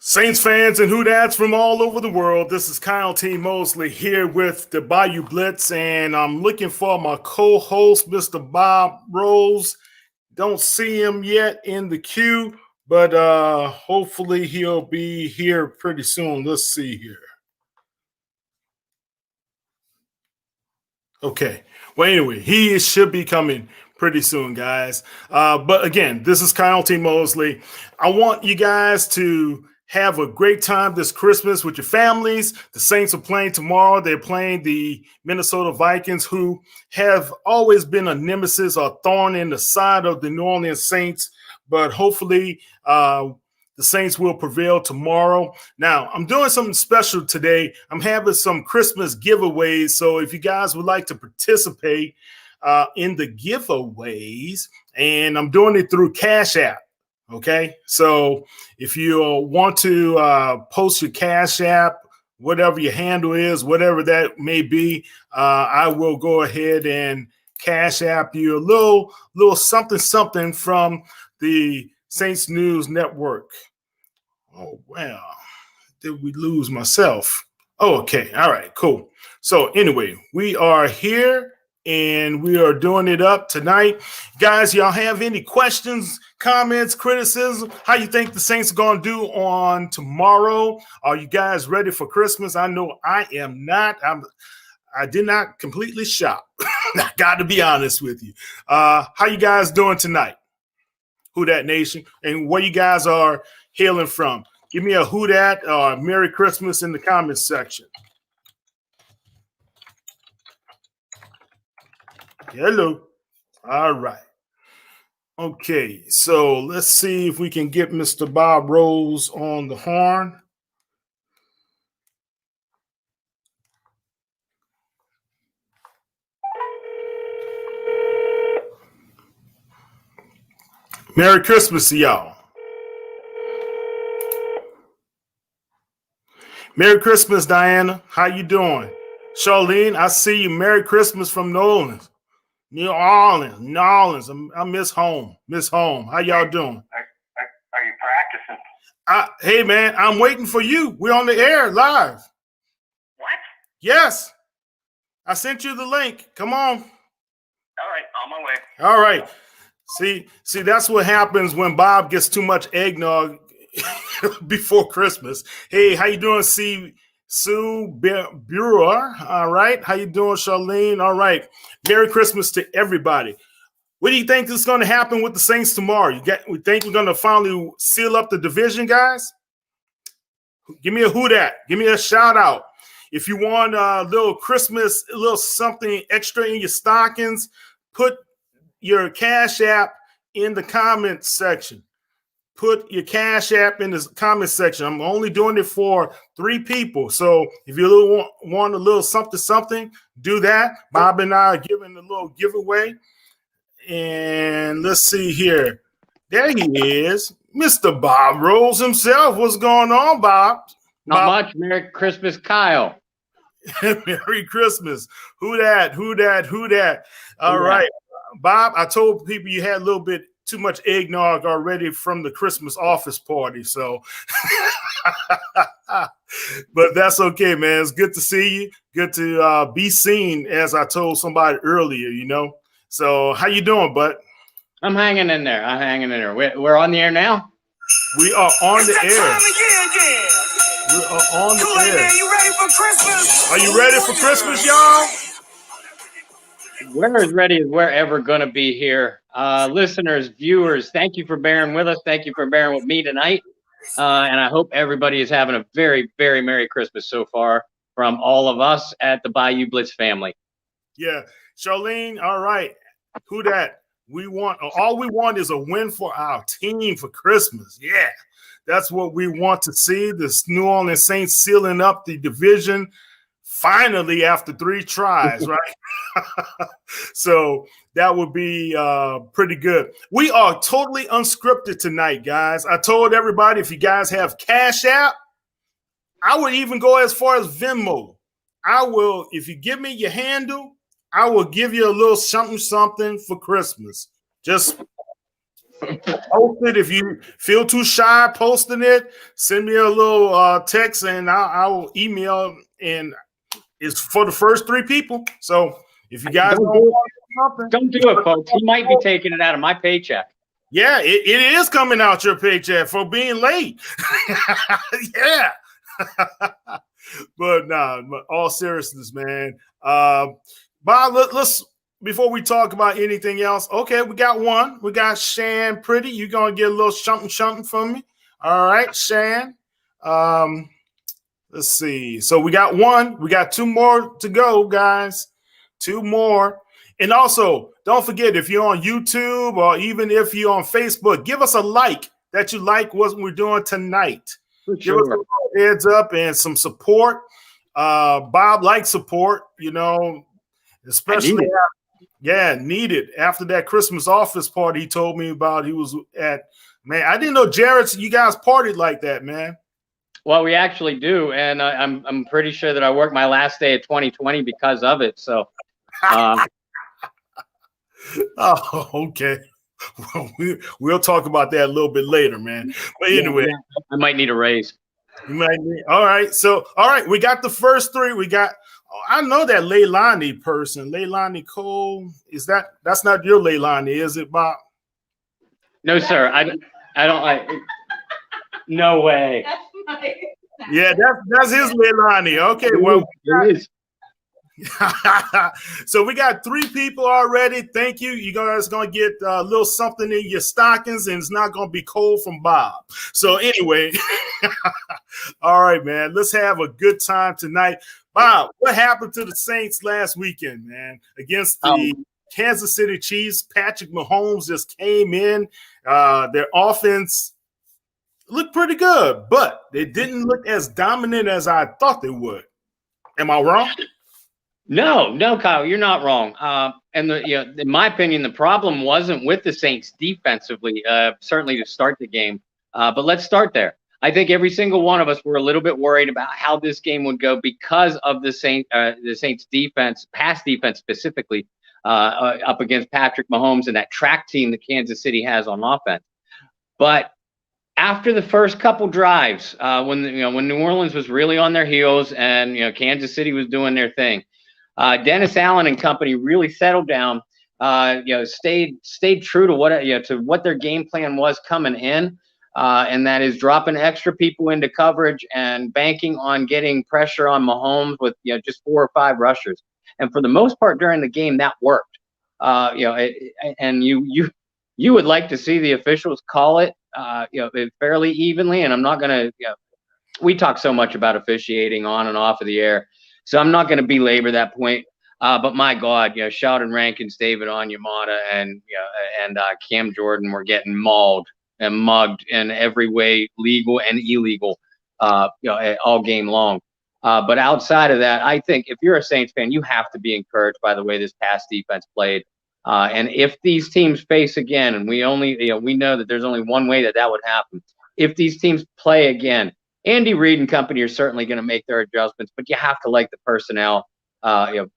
Saints fans and Hoodads from all over the world, this is Kyle T. Mosley here with the Bayou Blitz, and I'm looking for my co-host, Mr. Bob Rose. Don't see him yet in the queue, but hopefully he'll be here pretty soon. Let's see here. Okay. Well, anyway, he should be coming pretty soon, guys. But again, this is Kyle T. Mosley. I want you guys to have a great time this Christmas with your families. The Saints are playing tomorrow. They're playing the Minnesota Vikings, who have always been a nemesis or thorn in the side of the New Orleans Saints. But hopefully the Saints will prevail tomorrow. Now, I'm doing something special today. I'm having some Christmas giveaways. So if you guys would like to participate in the giveaways, and I'm doing it through Cash App. Okay, so if you want to post your Cash App, whatever your handle is, whatever that may be, I will go ahead and Cash App you a little something from the Saints News Network. Oh, well, did we lose myself? Oh, okay, all right, cool. So anyway, we are here and we are doing it up tonight. Guys, y'all have any questions, comments, criticism? How you think the Saints are going to do on tomorrow? Are you guys ready for Christmas? I know I am not. I did not completely shop. I got to be honest with you. How you guys doing tonight? Who Dat Nation? And where you guys are hailing from? Give me a who dat or Merry Christmas in the comments section. Hello. All right. Okay, so let's see if we can get Mr. Bob Rose on the horn. Merry Christmas to y'all. Merry Christmas, Diana. How you doing? Charlene, I see you. Merry Christmas from New Orleans. New Orleans. I miss home. How y'all doing? Are you practicing? Hey, man, I'm waiting for you. We're on the air live. What? Yes. I sent you the link. Come on. All right, on my way. All right. See, that's what happens when Bob gets too much eggnog before Christmas. Hey, how you doing, Sue Brewer? All right. How you doing, Charlene? All right. Merry Christmas to everybody. What do you think is going to happen with the Saints tomorrow? We think we're going to finally seal up the division, guys? Give me a who dat. Give me a shout out. If you want a little Christmas, a little something extra in your stockings, put your Cash App in the comments section. Put your Cash App in the comment section. I'm only doing it for 3 people. So if you want a little something, do that. Bob and I are giving a little giveaway. And let's see here. There he is, Mr. Bob Rose himself. What's going on, Bob? Not much. Merry Christmas, Kyle. Merry Christmas. Who dat? All right. Bob, I told people you had a little bit too much eggnog already from the Christmas office party. So, but that's okay, man. It's good to see you. Good to be seen, as I told somebody earlier, you know. So how you doing, bud? I'm hanging in there. We're on the air now? We are on the air. We are on the air. Man, you ready for Christmas? Are you ready for Christmas, y'all? We're as ready as we're ever going to be here. Listeners, viewers, thank you for bearing with us. Thank you for bearing with me tonight. And I hope everybody is having a very, very Merry Christmas so far from all of us at the Bayou Blitz family. Yeah. Charlene, all right. Who dat? All we want is a win for our team for Christmas. Yeah. That's what we want to see. The New Orleans Saints sealing up the division finally after 3 tries, right? So that would be pretty good. We are totally unscripted tonight, guys. I told everybody, if you guys have Cash App, I would even go as far as Venmo. I will, if you give me your handle, I will give you a little something for Christmas. Just Post it. If you feel too shy posting it, send me a little text and I'll email. And it's for the first 3 people. So if you guys don't do it, folks. He might be taking it out of my paycheck. Yeah, it is coming out your paycheck for being late. Yeah. But nah, all seriousness, man. Bob, let's before we talk about anything else. Okay, we got one. We got Shan Pretty. You're gonna get a little something from me. All right, Shan. Let's see. So we got one. We got 2 more to go, guys. 2 more. And also, don't forget, if you're on YouTube or even if you're on Facebook, give us a like that you like what we're doing tonight. Give us a heads up and some support. Bob likes support, especially needed after that Christmas office party he told me about. He was at, man, I didn't know Jared, you guys partied like that, man. Well, we actually do, and I'm pretty sure that I worked my last day of 2020 because of it. So, oh, okay. Well, we'll talk about that a little bit later, man. But anyway, I might need a raise. You might need, all right. We got the first 3. We got. I know that Leilani person, Leilani Cole. That's not your Leilani, is it, Bob? No, sir. I don't. No way. Yeah, that's his Leilani. Okay, well, it is. So we got 3 people already. Thank you. You guys gonna get a little something in your stockings, and it's not gonna be cold from Bob. So anyway, all right, man. Let's have a good time tonight. Bob, what happened to the Saints last weekend, man? Against the Kansas City Chiefs, Patrick Mahomes just came in. Their offense looked pretty good, but they didn't look as dominant as I thought they would. Am I wrong? No, Kyle, you're not wrong. And in my opinion, the problem wasn't with the Saints defensively, certainly to start the game. But let's start there. I think every single one of us were a little bit worried about how this game would go because of the Saints defense, pass defense specifically, up against Patrick Mahomes and that track team that Kansas City has on offense. But after the first couple drives, when New Orleans was really on their heels and Kansas City was doing their thing, Dennis Allen and company really settled down. Stayed true to what their game plan was coming in, and that is dropping extra people into coverage and banking on getting pressure on Mahomes with just 4 or 5 rushers. And for the most part during the game, that worked. And you would like to see the officials call it fairly evenly. And I'm not gonna. We talk so much about officiating on and off of the air. So I'm not going to belabor that point, but my God, Sheldon Rankins, David Onyemata, and Cam Jordan were getting mauled and mugged in every way, legal and illegal, all game long. But outside of that, I think if you're a Saints fan, you have to be encouraged by the way this pass defense played. And if these teams face again, and we know that there's only one way that would happen. If these teams play again, Andy Reid and company are certainly going to make their adjustments, but you have to like the personnel, the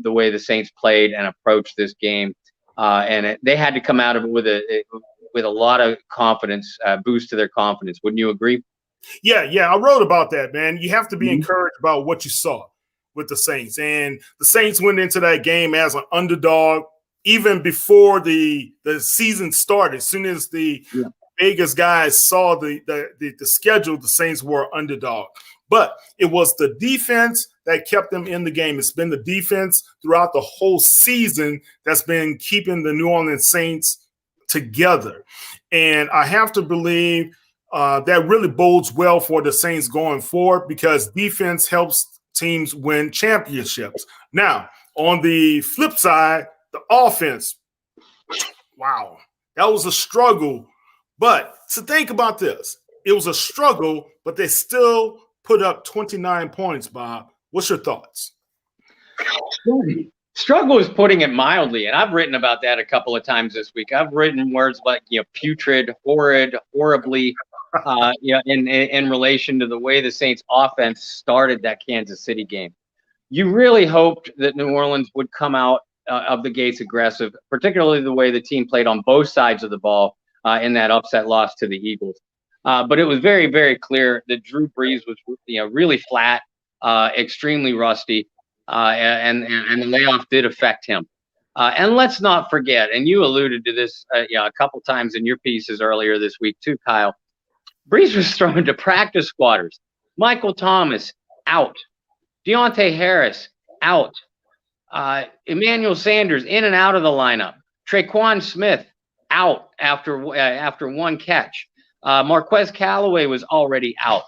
way the Saints played and approached this game, and they had to come out of it with a lot of confidence, boost to their confidence. Wouldn't you agree? Yeah, I wrote about that, man. You have to be encouraged about what you saw with the Saints, and the Saints went into that game as an underdog even before the season started. As soon as the Vegas guys saw the schedule, the Saints were underdog. But it was the defense that kept them in the game. It's been the defense throughout the whole season that's been keeping the New Orleans Saints together. And I have to believe that really bodes well for the Saints going forward because defense helps teams win championships. Now, on the flip side, the offense, wow, that was a struggle. But so think about this. It was a struggle, but they still put up 29 points, Bob. What's your thoughts? Struggle is putting it mildly, and I've written about that a couple of times this week. I've written words like putrid, horrid, horribly, in relation to the way the Saints offense started that Kansas City game. You really hoped that New Orleans would come out of the gates aggressive, particularly the way the team played on both sides of the ball in that upset loss to the Eagles. But it was very, very clear that Drew Brees was, really flat, extremely rusty, and the layoff did affect him. And let's not forget, and you alluded to this a couple times in your pieces earlier this week too, Kyle. Brees was thrown to practice squatters. Michael Thomas out. Deontay Harris out. Emmanuel Sanders in and out of the lineup. Traquan Smith out after one catch. Marquez Callaway was already out.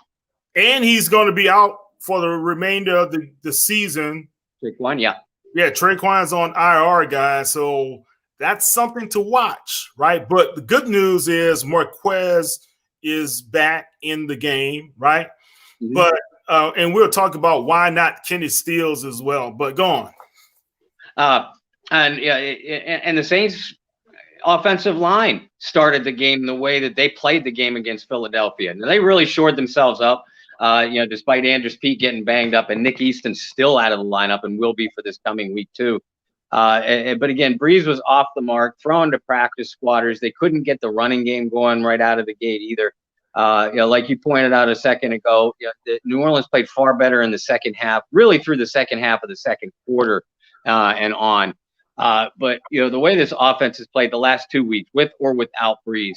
And he's going to be out for the remainder of the season. Traquan, yeah. Yeah, Traquan's on IR, guys. So that's something to watch, right? But the good news is Marquez is back in the game, right? Mm-hmm. But and we'll talk about why not Kenny Stills as well. But go on. And the Saints offensive line started the game the way that they played the game against Philadelphia. And they really shored themselves up, despite Andrews Pete getting banged up and Nick Easton's still out of the lineup and will be for this coming week too. But again, Brees was off the mark, thrown to practice squatters. They couldn't get the running game going right out of the gate either. Like you pointed out a second ago, New Orleans played far better in the second half, really through the second half of the second quarter and on. But the way this offense has played the last 2 weeks, with or without Brees,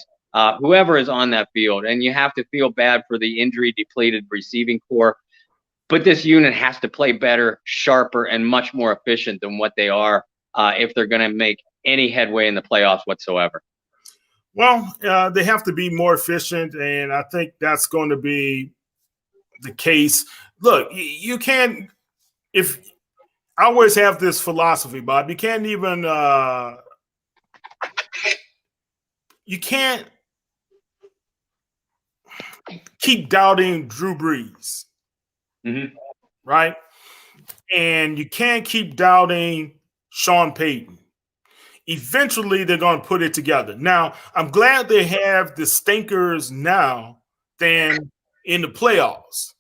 whoever is on that field, and you have to feel bad for the injury-depleted receiving corps, but this unit has to play better, sharper, and much more efficient than what they are if they're going to make any headway in the playoffs whatsoever. Well, they have to be more efficient, and I think that's going to be the case. Look, you can't – I always have this philosophy, Bob. You can't even you can't keep doubting Drew Brees, right? And you can't keep doubting Sean Payton. Eventually, they're going to put it together. Now, I'm glad they have the stinkers now than in the playoffs.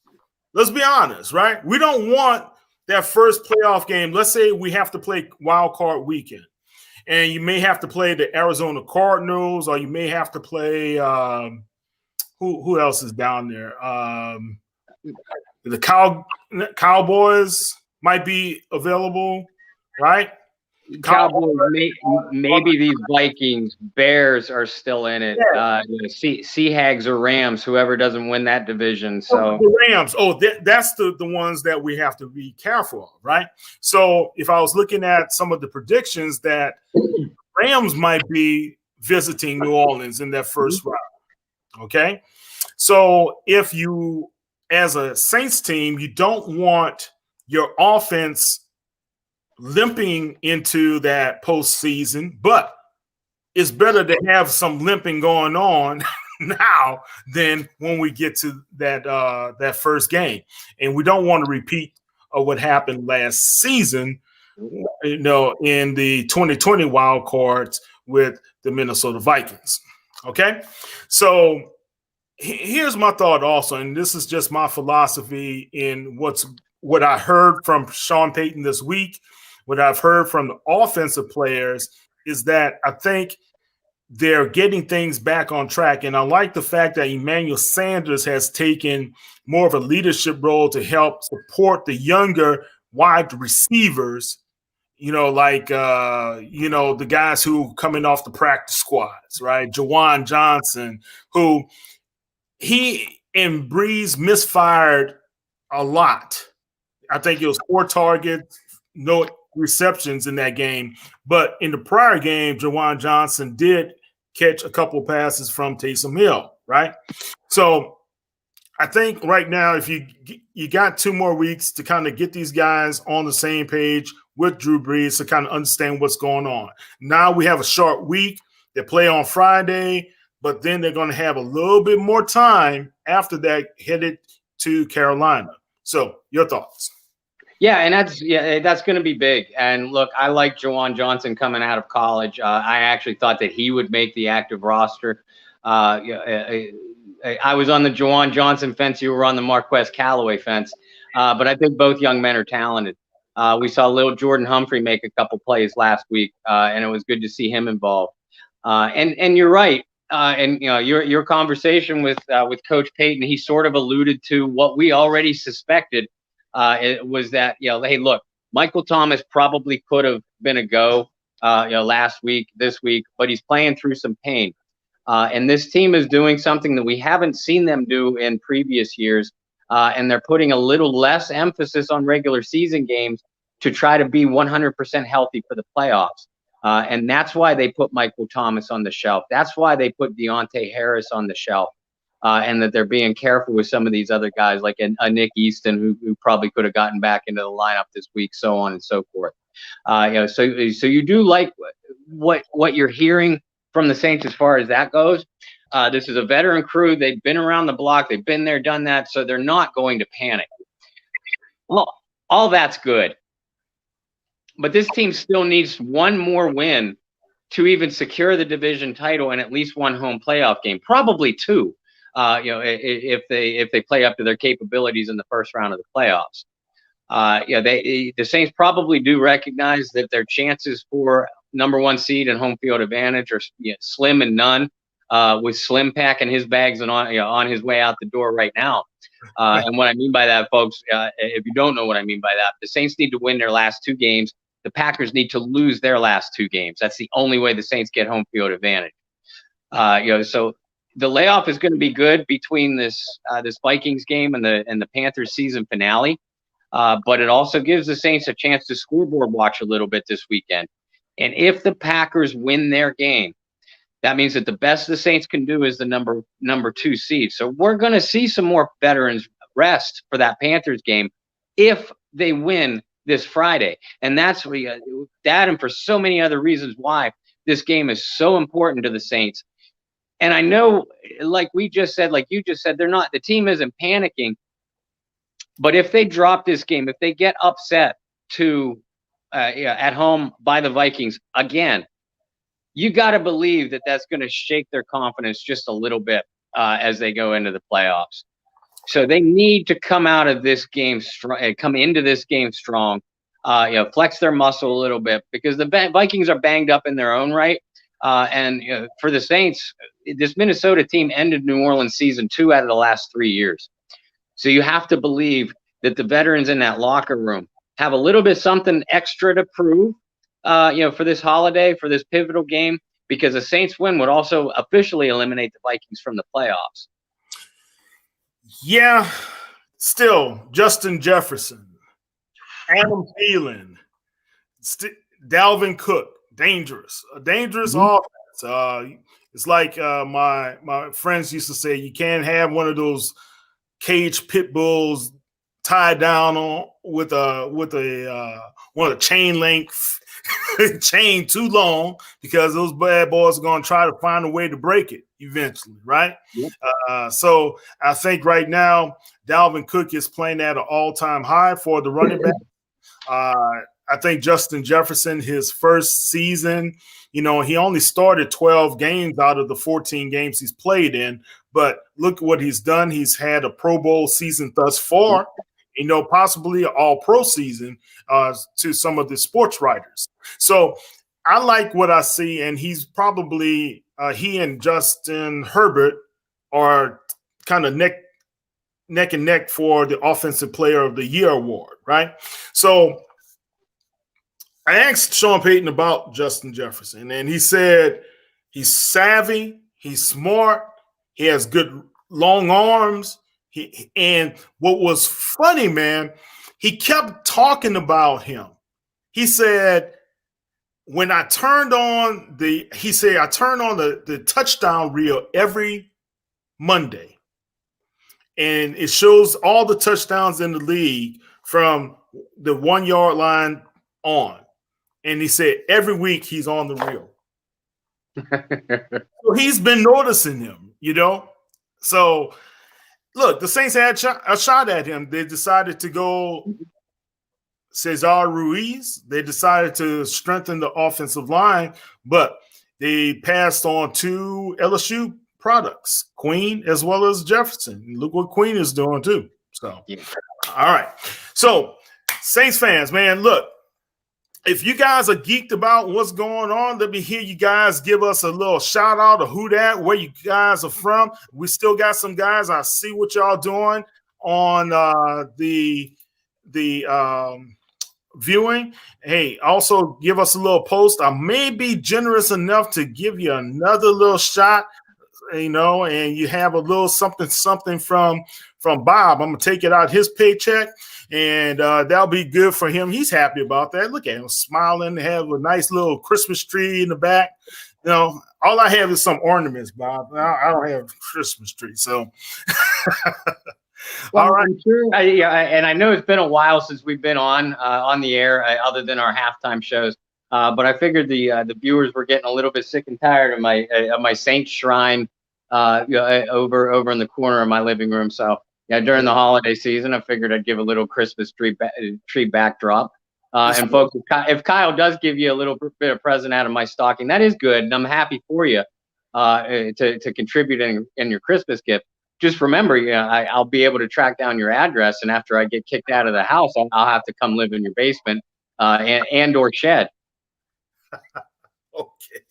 Let's be honest, right? We don't want that first playoff game. Let's say we have to play wild card weekend, and you may have to play the Arizona Cardinals, or you may have to play who else is down there? The Cowboys might be available, right? Cowboys, maybe these Vikings, Bears are still in it. Yeah. Seahags or Rams, whoever doesn't win that division. So the Rams. That's the ones that we have to be careful of, right? So if I was looking at some of the predictions, that Rams might be visiting New Orleans in that first round. Okay, so if you, as a Saints team, you don't want your offense limping into that postseason, but it's better to have some limping going on now than when we get to that first game. And we don't want to repeat what happened last season, in the 2020 wild cards with the Minnesota Vikings. Okay, so here's my thought also, and this is just my philosophy in what I heard from Sean Payton this week. What I've heard from the offensive players is that I think they're getting things back on track. And I like the fact that Emmanuel Sanders has taken more of a leadership role to help support the younger wide receivers, the guys who coming off the practice squads, right? Jawan Johnson, who he and Brees misfired a lot. I think it was 4 targets, no receptions in that game. But in the prior game, Jawan Johnson did catch a couple of passes from Taysom Hill, right? So I think right now, if you got 2 more weeks to kind of get these guys on the same page with Drew Brees to kind of understand what's going on. Now we have a short week. They play on Friday, but then they're going to have a little bit more time after that headed to Carolina. So your thoughts? Yeah, and that's going to be big. And look, I like Jawan Johnson coming out of college. I actually thought that he would make the active roster. I was on the Jawan Johnson fence. You were on the Marquez Callaway fence. But I think both young men are talented. We saw little Jordan Humphrey make a couple plays last week, and it was good to see him involved. And you're right. And your conversation with Coach Payton, he sort of alluded to what we already suspected. It was that hey, look, Michael Thomas probably could have been a go last week, this week, but he's playing through some pain. And this team is doing something that we haven't seen them do in previous years. And they're putting a little less emphasis on regular season games to try to be 100% healthy for the playoffs. And that's why they put Michael Thomas on the shelf. That's why they put Deontay Harris on the shelf. And that they're being careful with some of these other guys like a Nick Easton, who probably could have gotten back into the lineup this week, so on and so forth. So you do like what you're hearing from the Saints as far as that goes. This is a veteran crew. They've been around the block. They've been there, done that. So they're not going to panic. Well, all that's good. But this team still needs one more win to even secure the division title and at least one home playoff game, probably two. If they play up to their capabilities in the first round of the playoffs. The Saints probably do recognize that their chances for number one seed and home field advantage are slim and none. With Slim packing his bags and on his way out the door right now. And what I mean by that, folks, if you don't know what I mean by that, the Saints need to win their last two games. The Packers need to lose their last two games. That's the only way the Saints get home field advantage. So the layoff is going to be good between this Vikings game and the Panthers season finale. But it also gives the Saints a chance to scoreboard watch a little bit this weekend. And if the Packers win their game, that means that the best the Saints can do is the number two seed. So we're going to see some more veterans rest for that Panthers game if they win this Friday. And that's that and for so many other reasons why this game is so important to the Saints. And I know, like you just said, the team isn't panicking. But if they drop this game, if they get upset at home by the Vikings again, you got to believe that that's going to shake their confidence just a little bit as they go into the playoffs. So they need to come into this game strong, flex their muscle a little bit because the Vikings are banged up in their own right. And for the Saints, this Minnesota team ended New Orleans season 2 out of the last 3 years. So you have to believe that the veterans in that locker room have a little bit something extra to prove, for this holiday, for this pivotal game, because a Saints win would also officially eliminate the Vikings from the playoffs. Yeah, still Justin Jefferson, Adam Thielen, Dalvin Cook, a dangerous offense. It's like my friends used to say, you can't have one of those caged pit bulls tied down with a chain link chain too long, because those bad boys are going to try to find a way to break it eventually, right? Yep. So I think right now Dalvin Cook is playing at an all-time high for the running back. I think Justin Jefferson, his first season, he only started 12 games out of the 14 games he's played in. But look what he's done. He's had a Pro Bowl season thus far, possibly an all-pro season to some of the sports writers. So I like what I see, and he's probably he and Justin Herbert are kind of neck and neck for the Offensive Player of the Year award, right? So I asked Sean Payton about Justin Jefferson, and he said he's savvy, he's smart, he has good long arms. And what was funny, man, he kept talking about him. He said, I turned on the touchdown reel every Monday, and it shows all the touchdowns in the league from the 1 yard line on. And he said every week he's on the reel. So he's been noticing him, So look, the Saints had a shot at him. They decided to go Cesar Ruiz. They decided to strengthen the offensive line, but they passed on 2 LSU products, Queen as well as Jefferson. Look what Queen is doing too. So, yeah. All right. So Saints fans, man, look, if you guys are geeked about what's going on, let me hear you guys give us a little shout out of who that, where you guys are from. We still got some guys. I see what y'all doing on the viewing. Hey, also give us a little post. I may be generous enough to give you another little shot, you know, and you have a little something from Bob. I'm gonna take it out his paycheck, and that'll be good for him. He's happy about that. Look at him smiling, have a nice little Christmas tree in the back. You know, all I have is some ornaments, Bob. I don't have a Christmas tree, so well, all right. I'm sure, and I know it's been a while since we've been on the air, other than our halftime shows. But I figured the viewers were getting a little bit sick and tired of my Saints shrine over in the corner of my living room. So yeah, during the holiday season, I figured I'd give a little Christmas tree backdrop. And folks, if Kyle does give you a little bit of present out of my stocking, that is good, and I'm happy for you to contribute in your Christmas gift. Just remember, I'll be able to track down your address, and after I get kicked out of the house, I'll have to come live in your basement and/or shed. Okay.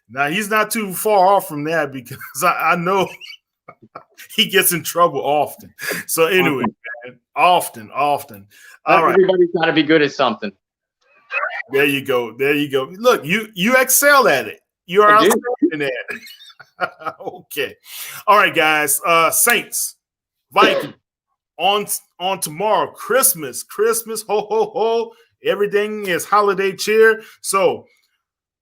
Now he's not too far off from that, because I know he gets in trouble often. So anyway, man, often. All right. Everybody's got to be good at something. There you go. Look, you excel at it. You are outstanding at it. Okay. All right, guys. Saints-Vikings on tomorrow. Christmas. Ho, ho, ho. Everything is holiday cheer. So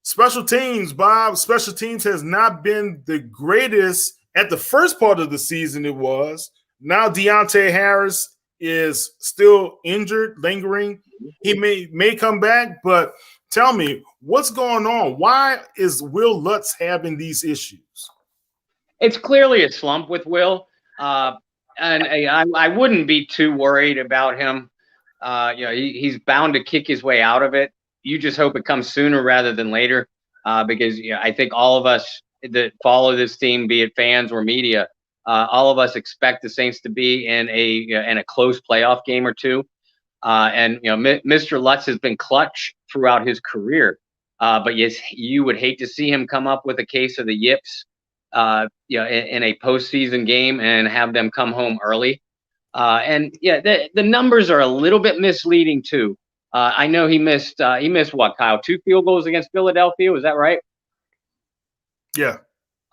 special teams, Bob. Special teams has not been the greatest at the first part of the season. It was. Now Deontay Harris is still injured, lingering. He may come back, but tell me, what's going on? Why is Will Lutz having these issues? It's clearly a slump with Will, and I wouldn't be too worried about him. He's bound to kick his way out of it. You just hope it comes sooner rather than later, because I think all of us that follow this team, be it fans or media, all of us expect the Saints to be in a close playoff game or two. And Mr. Lutz has been clutch throughout his career, but yes, you would hate to see him come up with a case of the yips, in a postseason game and have them come home early. The numbers are a little bit misleading too. I know he missed what, Kyle? 2 field goals against Philadelphia. Was that right? Yeah.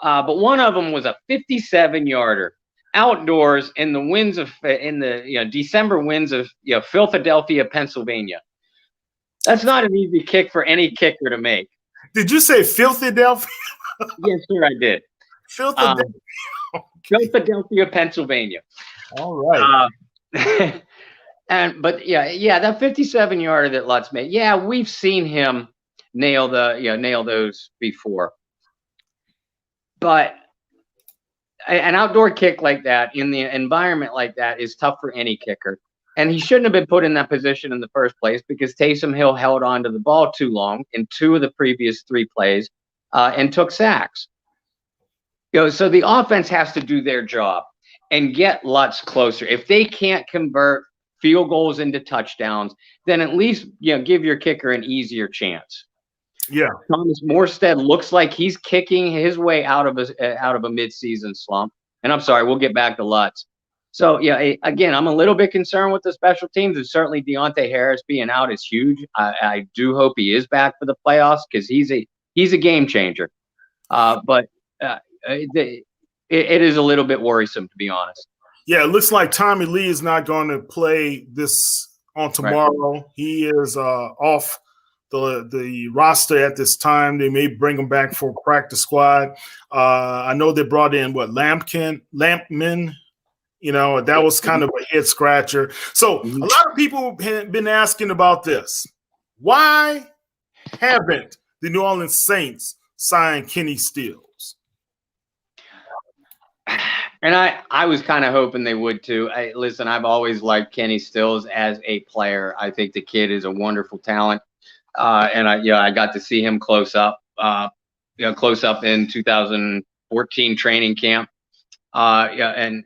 But one of them was a 57-yarder outdoors in the December winds of Philadelphia, Pennsylvania. That's not an easy kick for any kicker to make. Did you say Philadelphia? Yes, sir, I did. Philadelphia, Philadelphia, Pennsylvania. All right. But that 57-yarder that Lutz made. Yeah, we've seen him nail those before. But an outdoor kick like that in the environment like that is tough for any kicker. And he shouldn't have been put in that position in the first place, because Taysom Hill held on to the ball too long in 2 of the previous 3 plays and took sacks. So the offense has to do their job and get Lutz closer. If they can't convert field goals into touchdowns, then at least give your kicker an easier chance. Yeah, Thomas Morstead looks like he's kicking his way out of a midseason slump. And I'm sorry, we'll get back to Lutz. So again, I'm a little bit concerned with the special teams, and certainly Deontay Harris being out is huge. I do hope he is back for the playoffs, because he's a game changer. But it is a little bit worrisome, to be honest. Yeah, it looks like Tommy Lee is not going to play this on tomorrow. Right. He is off the roster at this time. They may bring him back for practice squad. I know they brought in Lampman. That was kind of a head scratcher. So a lot of people have been asking about this. Why haven't the New Orleans Saints signed Kenny Stills? And I was kind of hoping they would too. Listen, I've always liked Kenny Stills as a player. I think the kid is a wonderful talent. And I got to see him close up in 2014 training camp. And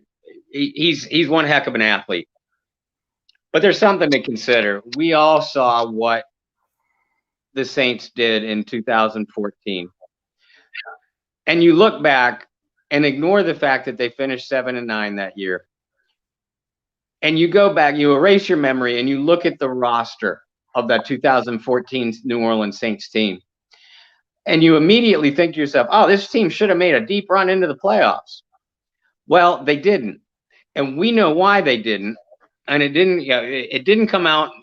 he's one heck of an athlete. But there's something to consider. We all saw what the Saints did in 2014. And you look back and ignore the fact that they finished 7-9 that year. And you go back, you erase your memory, and you look at the roster of that 2014 New Orleans Saints team. And you immediately think to yourself, oh, this team should have made a deep run into the playoffs. Well, they didn't. And we know why they didn't. And it didn't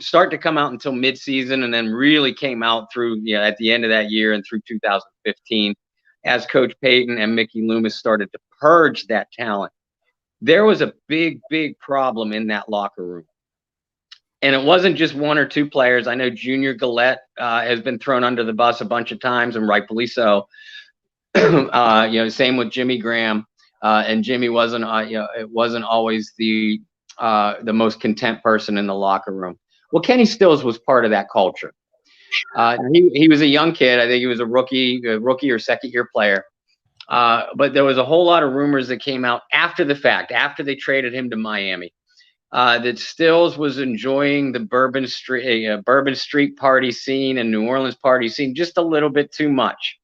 start to come out until midseason, and then really came out through, at the end of that year and through 2015, as Coach Payton and Mickey Loomis started to purge that talent. There was a big, big problem in that locker room. And it wasn't just one or two players. I know Junior Gillette has been thrown under the bus a bunch of times, and rightfully so. Same with Jimmy Graham. And Jimmy wasn't always the most content person in the locker room. Well, Kenny Stills was part of that culture. He was a young kid. I think he was a rookie or second-year player. But there was a whole lot of rumors that came out after the fact, after they traded him to Miami, that Stills was enjoying the Bourbon Street party scene and New Orleans party scene just a little bit too much.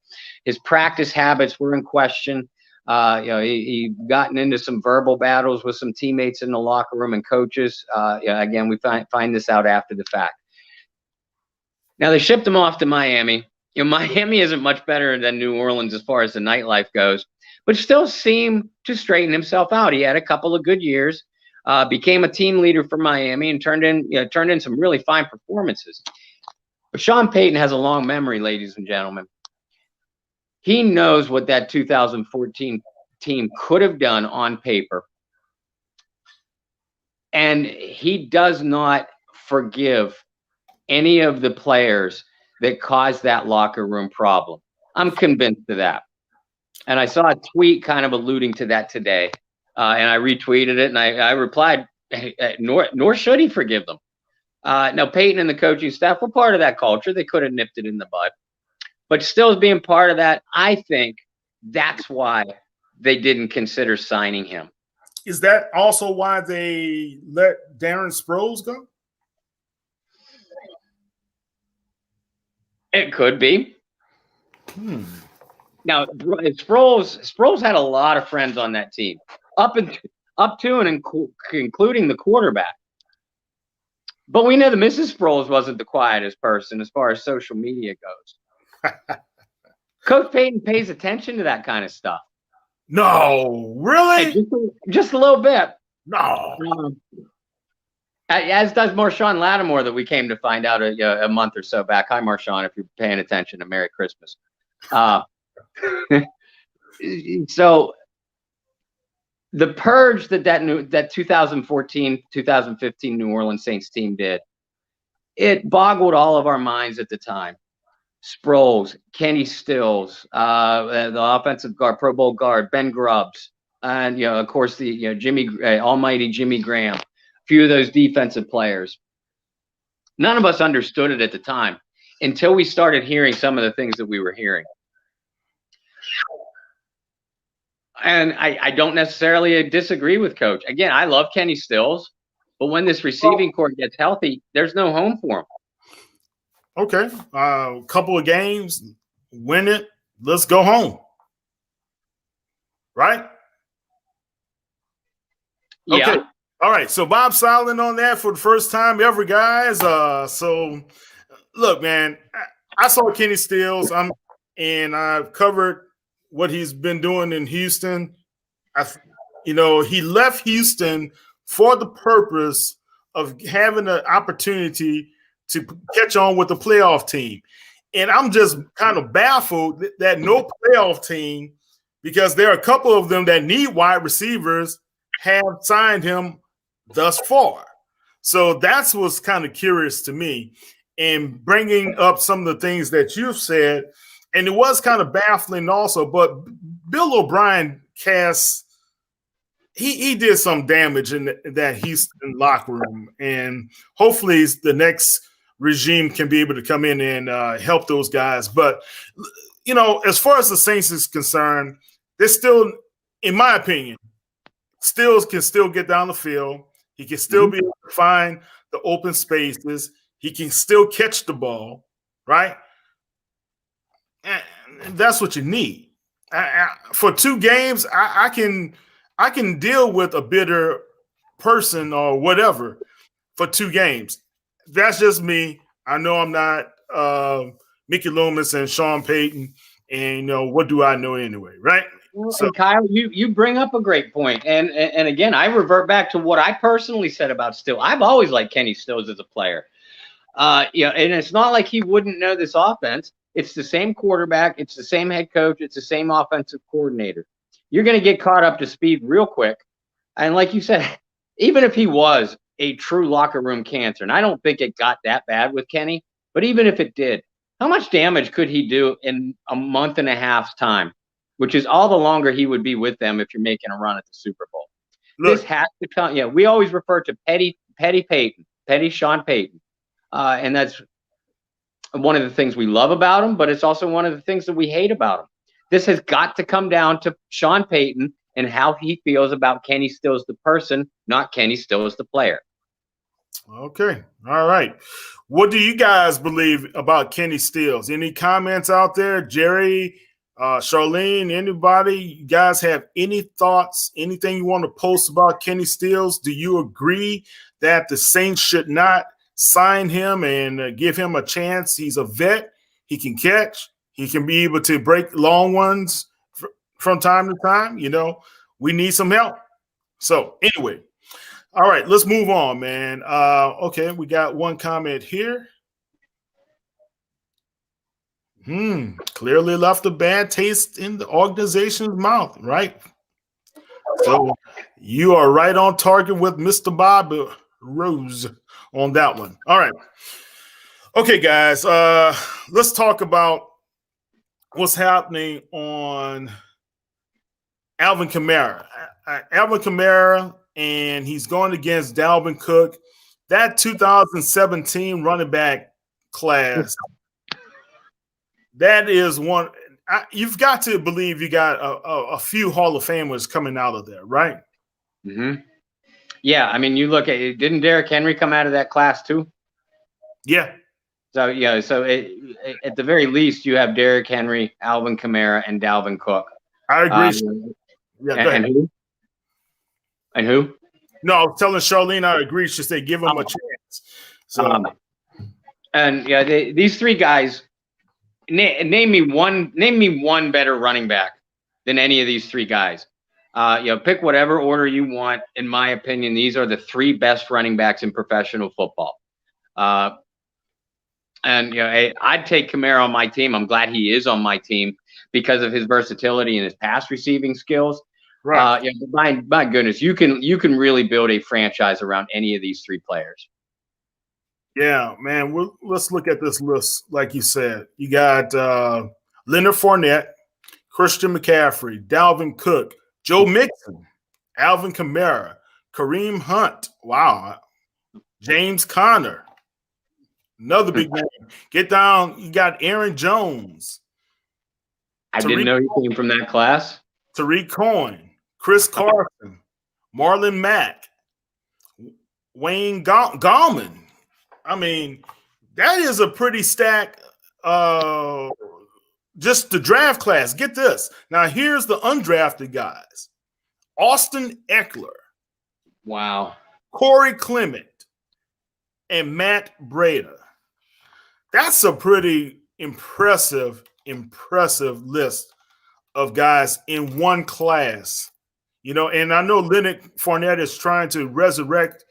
His practice habits were in question. He gotten into some verbal battles with some teammates in the locker room and coaches. Again, we find this out after the fact. Now they shipped him off to Miami. Miami isn't much better than New Orleans as far as the nightlife goes, but still seemed to straighten himself out. He had a couple of good years, became a team leader for Miami, and turned in some really fine performances. But Sean Payton has a long memory, ladies and gentlemen. He knows what that 2014 team could have done on paper. And he does not forgive any of the players that caused that locker room problem. I'm convinced of that. And I saw a tweet kind of alluding to that today. And I retweeted it, and I replied, nor should he forgive them. Now, Payton and the coaching staff were part of that culture. They could have nipped it in the bud. But still being part of that, I think that's why they didn't consider signing him. Is that also why they let Darren Sproles go? It could be. Now, Sproles had a lot of friends on that team, up to and including the quarterback. But we know that Mrs. Sproles wasn't the quietest person as far as social media goes. Coach Payton pays attention to that kind of stuff. No, really? Just a little bit. No. As does Marshawn Lattimore, that we came to find out a month or so back. Hi, Marshawn, if you're paying attention, and Merry Christmas. So the purge that 2014-2015 New Orleans Saints team did, it boggled all of our minds at the time. Sproles, Kenny Stills, the offensive guard, Pro Bowl guard, Ben Grubbs, and of course the almighty Jimmy Graham. A few of those defensive players. None of us understood it at the time until we started hearing some of the things that we were hearing. And I don't necessarily disagree with Coach. Again, I love Kenny Stills, but when this receiving corps gets healthy, there's no home for him. Okay, couple of games, win it, let's go home. Right? Okay. Yeah. All right, so Bob silent on that for the first time ever, guys. So look, man, I saw Kenny Stills, and I've covered what he's been doing in Houston. He left Houston for the purpose of having an opportunity to catch on with the playoff team. And I'm just kind of baffled that no playoff team, because there are a couple of them that need wide receivers, have signed him thus far. So that's what's kind of curious to me. And bringing up some of the things that you've said, and it was kind of baffling also, but Bill O'Brien he did some damage in that Houston locker room. And hopefully the next regime can be able to come in and help those guys. But, as far as the Saints is concerned, they're still, in my opinion, Stills can still get down the field. He can still be able to find the open spaces. He can still catch the ball, right? And that's what you need. For 2 games, I can deal with a bitter person or whatever for 2 games. That's just me. I know I'm not Mickey Loomis and Sean Payton, and what do I know anyway, right? Well, so, and Kyle, you bring up a great point, and again, I revert back to what I personally said about Stills. I've always liked Kenny Stills as a player. And it's not like he wouldn't know this offense. It's the same quarterback, it's the same head coach, it's the same offensive coordinator. You're going to get caught up to speed real quick, and like you said, even if he was a true locker room cancer, and I don't think it got that bad with Kenny, but even if it did, how much damage could he do in a month and a half's time, which is all the longer he would be with them if you're making a run at the Super Bowl? Look, this has to come. Yeah, we always refer to petty Sean Payton, and that's one of the things we love about him, but it's also one of the things that we hate about him. This has got to come down to Sean Payton and how he feels about Kenny Stills the person, not Kenny Stills the player. Okay. All right. What do you guys believe about Kenny Stills? Any comments out there? Jerry, Charlene, anybody? You guys have any thoughts, anything you want to post about Kenny Stills? Do you agree that the Saints should not sign him and give him a chance? He's a vet. He can catch. He can be able to break long ones from time to time. We need some help. So anyway, all right, let's move on, man. Okay, we got one comment here. Clearly left a bad taste in the organization's mouth, right? So you are right on target with Mr. Bob Rose on that one. All right. Okay, guys, let's talk about what's happening on Alvin Kamara. Alvin Kamara, and he's going against Dalvin Cook. That 2017 running back class, that is one. You've got to believe you got a few Hall of Famers coming out of there, right? Mm-hmm. Yeah, I mean, you look at it. Didn't Derrick Henry come out of that class too? Yeah. So at the very least, you have Derrick Henry, Alvin Kamara, and Dalvin Cook. I agree. And who? And who? No, I was telling Charlene I agree. She said give him a chance. So, these 3 guys. Name me one better running back than any of these 3 guys. Pick whatever order you want. In my opinion, these are the 3 best running backs in professional football. I'd take Kamara on my team. I'm glad he is on my team because of his versatility and his pass receiving skills. Right. My goodness, you can really build a franchise around any of these 3 players. Yeah, man. Let's look at this list. Like you said, you got Leonard Fournette, Christian McCaffrey, Dalvin Cook, Joe Mixon, Alvin Kamara, Kareem Hunt. Wow. James Conner. Another big name. Get down. You got Aaron Jones. I didn't know he came from that class. Tariq Cohen, Chris Carson, Marlon Mack, Wayne Gallman. I mean, that is a pretty stack. Just the draft class. Get this. Now, here's the undrafted guys. Austin Eckler. Wow. Corey Clement. And Matt Breida. That's a pretty impressive list of guys in one class. And I know Leonard Fournette is trying to resurrect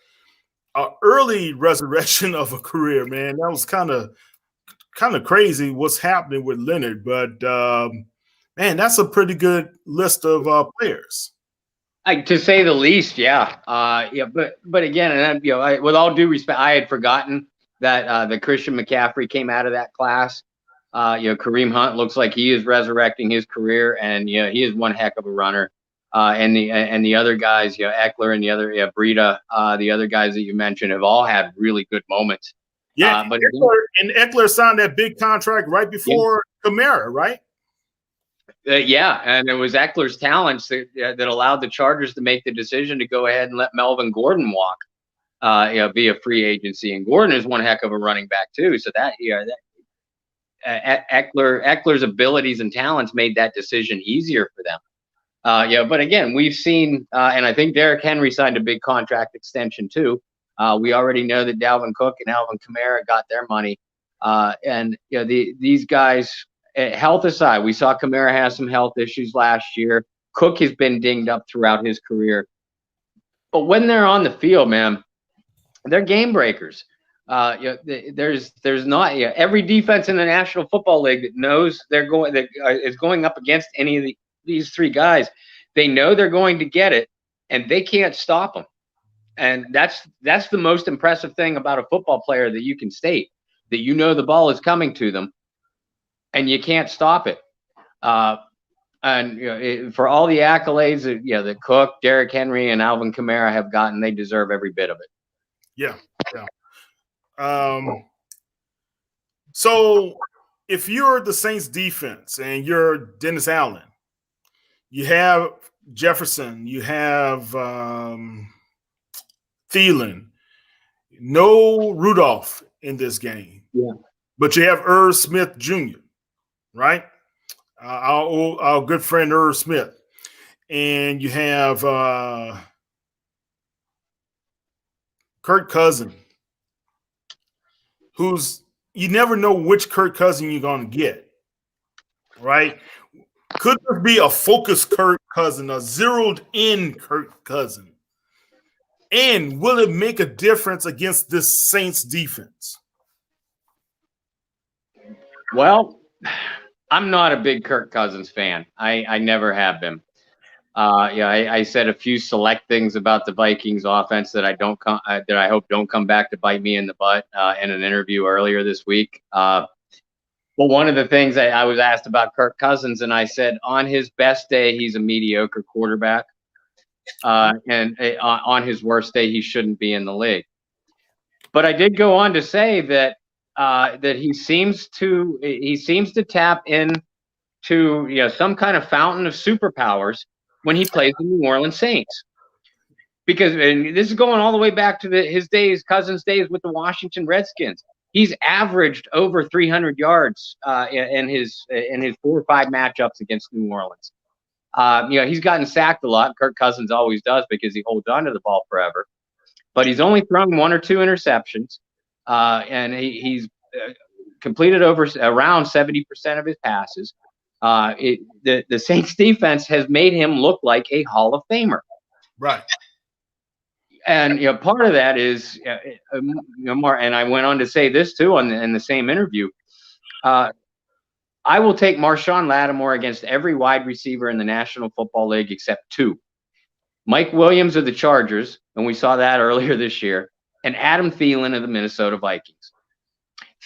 an early resurrection of a career, man. That was kind of crazy what's happening with Leonard, but man, that's a pretty good list of players. To say the least, yeah. But again, and with all due respect, I had forgotten that the Christian McCaffrey came out of that class. Kareem Hunt looks like he is resurrecting his career, and he is one heck of a runner. And the other guys, Eckler and the other Breida, the other guys that you mentioned have all had really good moments. Yeah, but Eckler signed that big contract right before Kamara, right? And it was Eckler's talents that allowed the Chargers to make the decision to go ahead and let Melvin Gordon walk. via free agency. And Gordon is one heck of a running back too. So that, Eckler's abilities and talents made that decision easier for them. But again, we've seen, and I think Derrick Henry signed a big contract extension too. We already know that Dalvin Cook and Alvin Kamara got their money. And these guys, health aside, we saw Kamara have some health issues last year. Cook has been dinged up throughout his career. But when they're on the field, man, they're game breakers. There's not every defense in the National Football League that knows is going up against any of these three guys. They know they're going to get it, and they can't stop them. And that's the most impressive thing about a football player that you can state, that the ball is coming to them, and you can't stop it. And for all the accolades that Cook, Derrick Henry, and Alvin Kamara have gotten, they deserve every bit of it. Yeah. So if you're the Saints defense and you're Dennis Allen, you have Jefferson, you have Thielen, no Rudolph in this game. Yeah. But you have Irv Smith Jr., right? Our good friend Irv Smith. And you have Kirk Cousins, you never know which Kirk Cousins you're going to get, right? Could there be a focused Kirk Cousins, a zeroed-in Kirk Cousins? And will it make a difference against this Saints defense? Well, I'm not a big Kirk Cousins fan. I never have been. I said a few select things about the Vikings offense that I hope don't come back to bite me in the butt in an interview earlier this week. But one of the things I was asked about Kirk Cousins, and I said on his best day, he's a mediocre quarterback. And on his worst day, he shouldn't be in the league. But I did go on to say that he seems to tap into some kind of fountain of superpowers when he plays the New Orleans Saints. Because, and this is going all the way back to his days, Cousins' days with the Washington Redskins. He's averaged over 300 yards in his 4 or 5 matchups against New Orleans. He's gotten sacked a lot. Kirk Cousins always does because he holds on to the ball forever. But he's only thrown 1 or 2 interceptions, and he's completed around 70% of his passes. The Saints defense has made him look like a Hall of Famer. Right. And part of that is, and I went on to say this too in the same interview. I will take Marshawn Lattimore against every wide receiver in the National Football League except 2. Mike Williams of the Chargers, and we saw that earlier this year, and Adam Thielen of the Minnesota Vikings.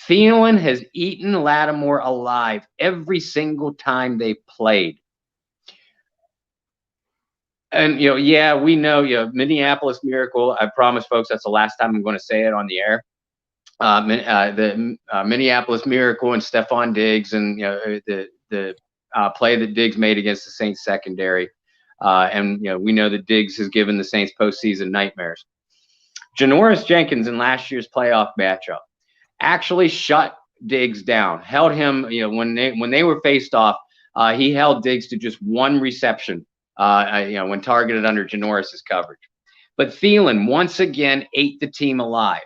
Thielen has eaten Lattimore alive every single time they played. And, we know, Minneapolis Miracle, I promise folks that's the last time I'm going to say it on the air. The Minneapolis Miracle and Stephon Diggs and the play that Diggs made against the Saints secondary. And we know that Diggs has given the Saints postseason nightmares. Janoris Jenkins in last year's playoff matchup actually shut Diggs down, held him, when they were faced off, he held Diggs to just 1 reception, when targeted under Janoris's coverage. But Thielen once again ate the team alive.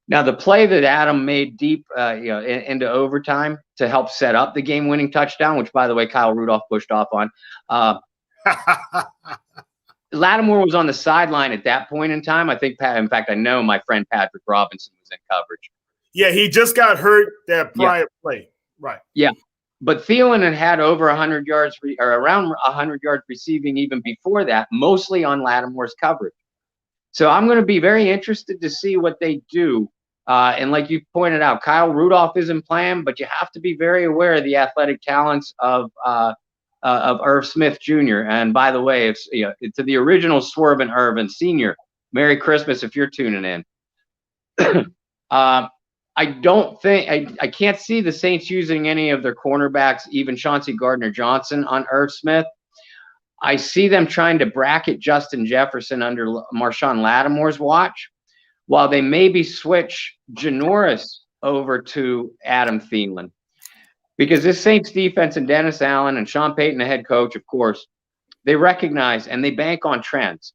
Now, the play that Adam made deep, into overtime to help set up the game-winning touchdown, which, by the way, Kyle Rudolph pushed off on. Lattimore was on the sideline at that point in time. I think, in fact, I know my friend Patrick Robinson was in coverage. Yeah, he just got hurt that prior play. Right. Yeah. But Thielen had over 100 yards or around 100 yards receiving even before that, mostly on Lattimore's coverage. So I'm going to be very interested to see what they do. And like you pointed out, Kyle Rudolph isn't playing, but you have to be very aware of the athletic talents of Irv Smith Jr. And by the way, it's to the original Swervin Irvin Sr. Merry Christmas if you're tuning in. I don't think I can't see the Saints using any of their cornerbacks, even Chauncey Gardner-Johnson on Irv Smith. I see them trying to bracket Justin Jefferson under Marshawn Lattimore's watch. while they maybe switch Janoris over to Adam Thielen. Because this Saints defense and Dennis Allen and Sean Payton, the head coach, of course, they recognize and they bank on trends.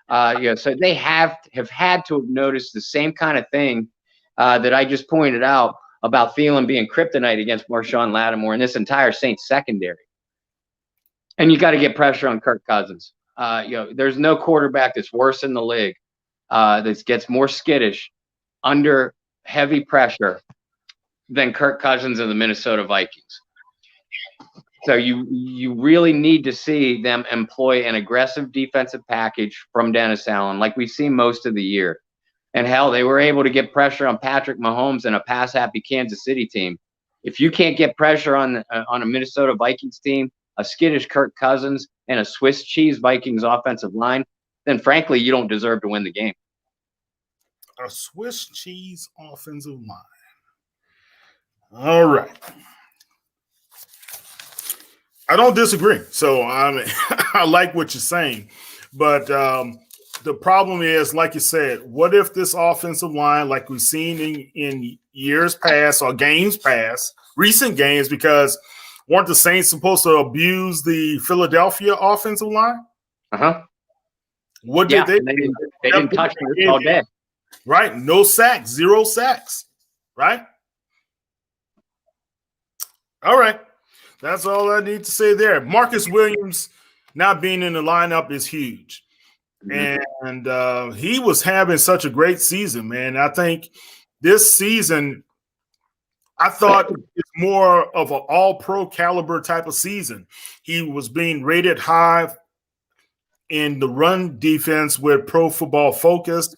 So they have had to have noticed the same kind of thing that I just pointed out about Thielen being kryptonite against Marshawn Lattimore and this entire Saints secondary. And you got to get pressure on Kirk Cousins. There's no quarterback that's worse in the league that gets more skittish under heavy pressure than Kirk Cousins and the Minnesota Vikings. So you really need to see them employ an aggressive defensive package from Dennis Allen, like we've seen most of the year. And hell, they were able to get pressure on Patrick Mahomes and a pass-happy Kansas City team. If you can't get pressure on a Minnesota Vikings team, a skittish Kirk Cousins, and a Swiss cheese Vikings offensive line, then frankly, you don't deserve to win the game. A Swiss cheese offensive line. All right. I don't disagree. So I like what you're saying. But the problem is, like you said, what if this offensive line, like we've seen in years past or games past, recent games, because weren't the Saints supposed to abuse the Philadelphia offensive line? What did they do? They didn't touch it all day. Right. No sacks, 0 sacks. Right. All right. That's all I need to say there. Marcus Williams not being in the lineup is huge. And he was having such a great season, man. I think this season, I thought it's more of an all-pro caliber type of season. He was being rated high in the run defense with Pro Football Focus.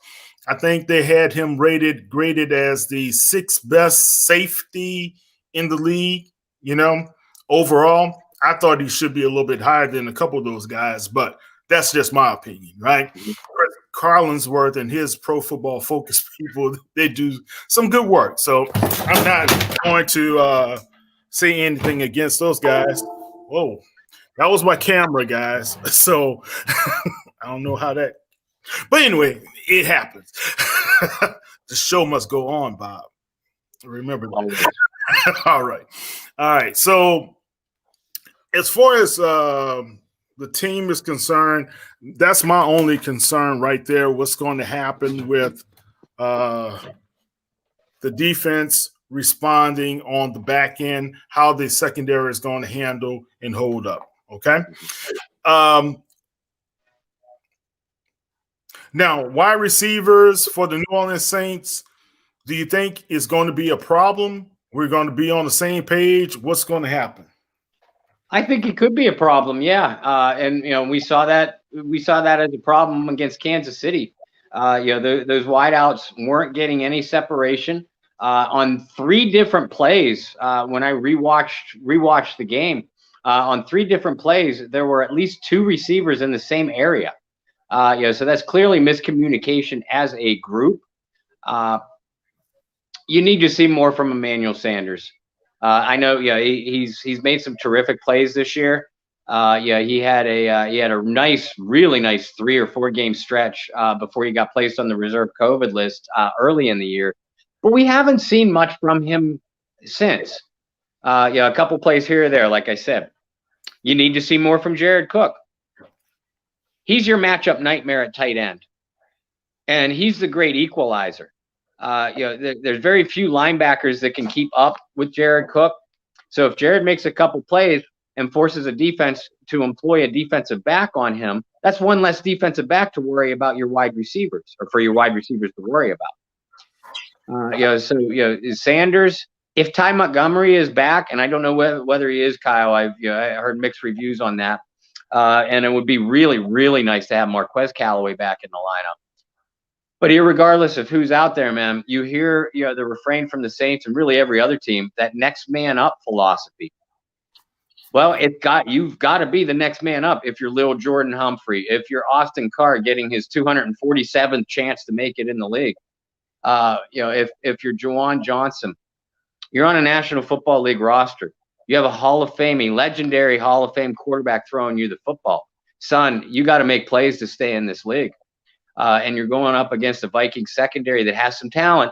I think they had him graded as the 6th best safety in the league, overall. I thought he should be a little bit higher than a couple of those guys, but that's just my opinion, right? Collinsworth and his Pro Football Focus people, they do some good work. So I'm not going to say anything against those guys. Whoa, that was my camera, guys. So I don't know how that – but anyway, it happens. The show must go on, Bob. Remember that. All right. So as far as the team is concerned, that's my only concern right there. What's going to happen with the defense responding on the back end, how the secondary is going to handle and hold up. Okay. Now, wide receivers for the New Orleans Saints, do you think is going to be a problem? We're going to be on the same page. What's going to happen? I think it could be a problem, yeah. And we saw that as a problem against Kansas City. Those wideouts weren't getting any separation on 3 different plays. When I rewatched the game, on 3 different plays, there were at least 2 receivers in the same area. So that's clearly miscommunication as a group. You need to see more from Emmanuel Sanders. I know, he's made some terrific plays this year. He had a really nice 3 or 4 game stretch before he got placed on the reserve COVID list early in the year. But we haven't seen much from him since. A couple plays here or there, like I said. You need to see more from Jared Cook. He's your matchup nightmare at tight end, and he's the great equalizer. There's very few linebackers that can keep up with Jared Cook. So if Jared makes a couple plays and forces a defense to employ a defensive back on him, that's one less defensive back to worry about your wide receivers, or for your wide receivers to worry about. Sanders, if Ty Montgomery is back, and I don't know whether he is, Kyle, I heard mixed reviews on that. And it would be really, really nice to have Marquez Callaway back in the lineup. But irregardless of who's out there, man, you hear the refrain from the Saints and really every other team, that next man up philosophy. Well, you've got to be the next man up if you're Lil Jordan Humphrey, if you're Austin Carr getting his 247th chance to make it in the league. If you're Juwan Johnson, you're on a National Football League roster. You have a Hall of Fame, a legendary Hall of Fame quarterback throwing you the football. Son, you got to make plays to stay in this league. and you're going up against a Viking secondary that has some talent,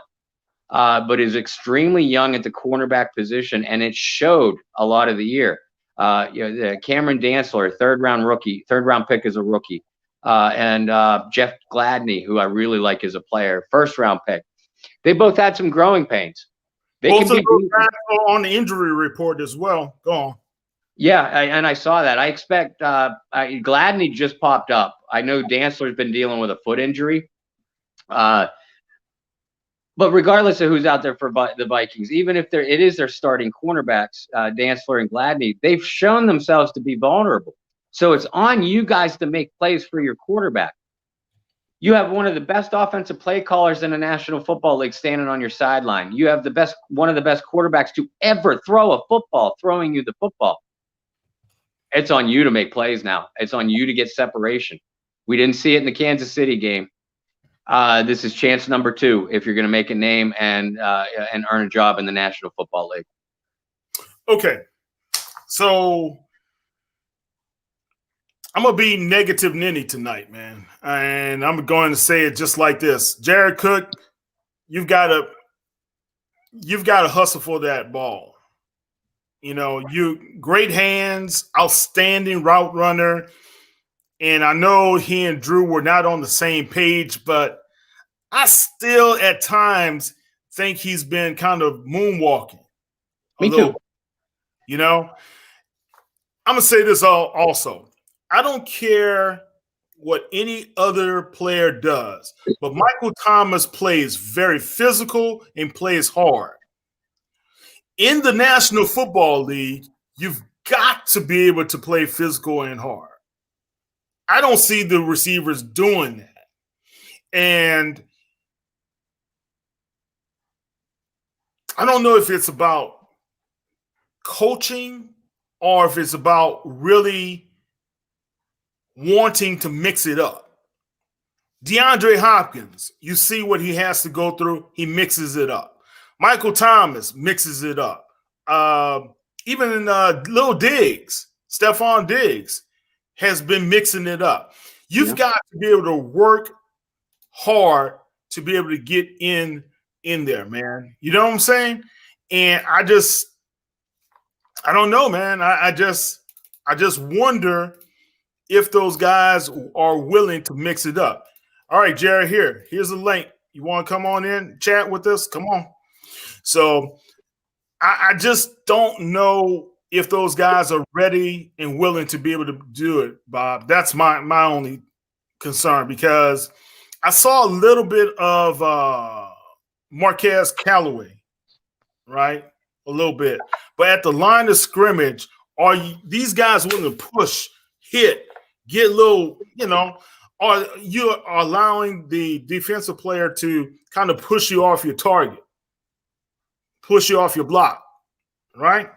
but is extremely young at the cornerback position, and it showed a lot of the year. Cameron Dantzler, third round pick as a rookie, and Jeff Gladney, who I really like as a player, first round pick. They both had some growing pains. Both of those guys are on the injury report as well. Go on. Yeah, and I saw that. I expect Gladney just popped up. I know Dantzler's been dealing with a foot injury. But regardless of who's out there for the Vikings, even if it is their starting cornerbacks, Dantzler and Gladney, they've shown themselves to be vulnerable. So it's on you guys to make plays for your quarterback. You have one of the best offensive play callers in the National Football League standing on your sideline. You have one of the best quarterbacks to ever throw a football, throwing you the football. It's on you to make plays now. It's on you to get separation. We didn't see it in the Kansas City game. This is chance number 2 if you're going to make a name and earn a job in the National Football League. Okay, so I'm going to be negative ninny tonight, man. And I'm going to say it just like this. Jared Cook, you've got to hustle for that ball. You great hands, outstanding route runner. And I know he and Drew were not on the same page, but I still at times think he's been kind of moonwalking. Me too. I'm going to say this also. I don't care what any other player does, but Michael Thomas plays very physical and plays hard. In the National Football League, you've got to be able to play physical and hard. I don't see the receivers doing that. And I don't know if it's about coaching or if it's about really wanting to mix it up. DeAndre Hopkins, you see what he has to go through. He mixes it up. Michael Thomas mixes it up. Even in Lil Diggs, Stephon Diggs has been mixing it up. You've got to be able to work hard to be able to get in there, man. You know what I'm saying? And I don't know, man. I just wonder if those guys are willing to mix it up. All right, Jared, here's a link. You want to come on in, chat with us? Come on. So I just don't know if those guys are ready and willing to be able to do it, Bob. That's my only concern, because I saw a little bit of Marquez Callaway, right? A little bit. But at the line of scrimmage, are these guys willing to push, hit, get a little, or you are allowing the defensive player to kind of push you off your target, push you off your block, right?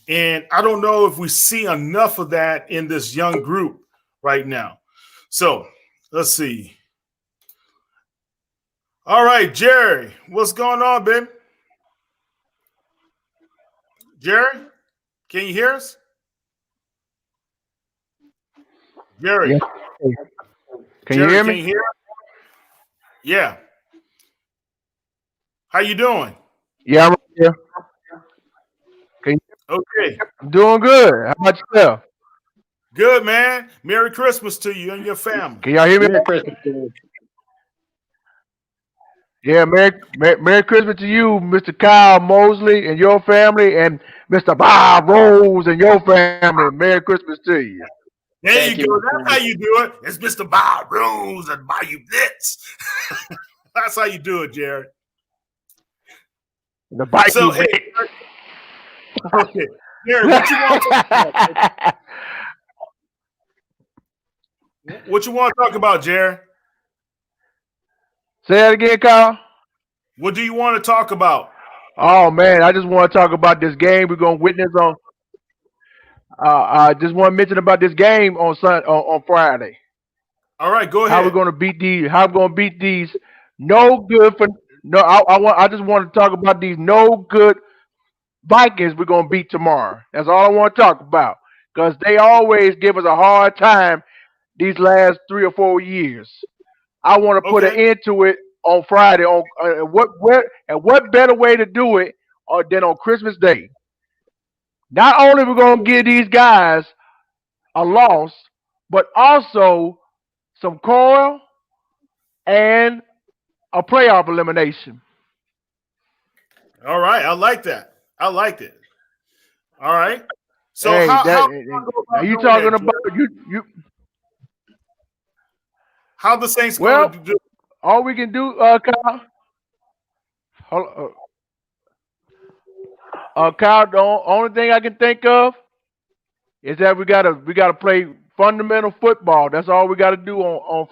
And I don't know if we see enough of that in this young group right now. So let's see. All right, Jerry, what's going on, babe? Jerry, can you hear us? Jerry. Yeah. Can you hear me? Can you hear us? Yeah. How you doing? Yeah, I'm right here. Okay. I'm doing good. How about yourself? Good, man. Merry Christmas to you and your family. Can y'all hear me? Merry Christmas to you. Yeah, Merry Christmas to you, Mr. Kyle Mosley and your family, and Mr. Bob Rose and your family. Merry Christmas to you. There you go. That's how you do it. It's Mr. Bob Rose and Bayou Blitz. That's how you do it, Jared. The Bayou So, Blitz. Okay. Jared, what you want to talk about? What you want to talk about, Jared? Say that again, Kyle. What do you want to talk about? Oh man, I just want to talk about this game we're gonna witness on. I just want to mention about this game on Friday. All right, go ahead. How we're gonna beat these? How we're gonna beat these? No good for no. I just want to talk about these no good Vikings we're gonna beat tomorrow. That's all I want to talk about, because they always give us a hard time these last 3 or 4 years. I want to put an end to it on Friday. On what better way to do it than on Christmas Day? Not only we're gonna give these guys a loss, but also some coil and a playoff elimination. All right, I like that. I liked it. All right. So hey, how are you talking about you? How the Saints Well, going to do? all we can do, Kyle, the only thing I can think of is that we gotta play fundamental football. That's all we gotta do on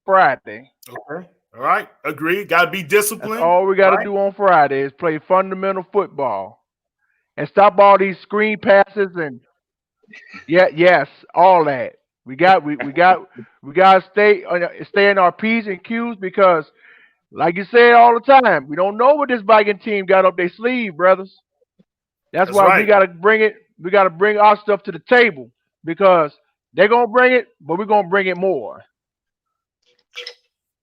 Friday. Okay. All right. Agree. Got to be disciplined. That's all we gotta do on Friday is play fundamental football and stop all these screen passes and yes, all that. We got to stay in our P's and Q's because, like you say all the time, we don't know what this Viking team got up their sleeve, brothers. That's why we gotta bring it. We gotta bring our stuff to the table because they're gonna bring it, but we're gonna bring it more.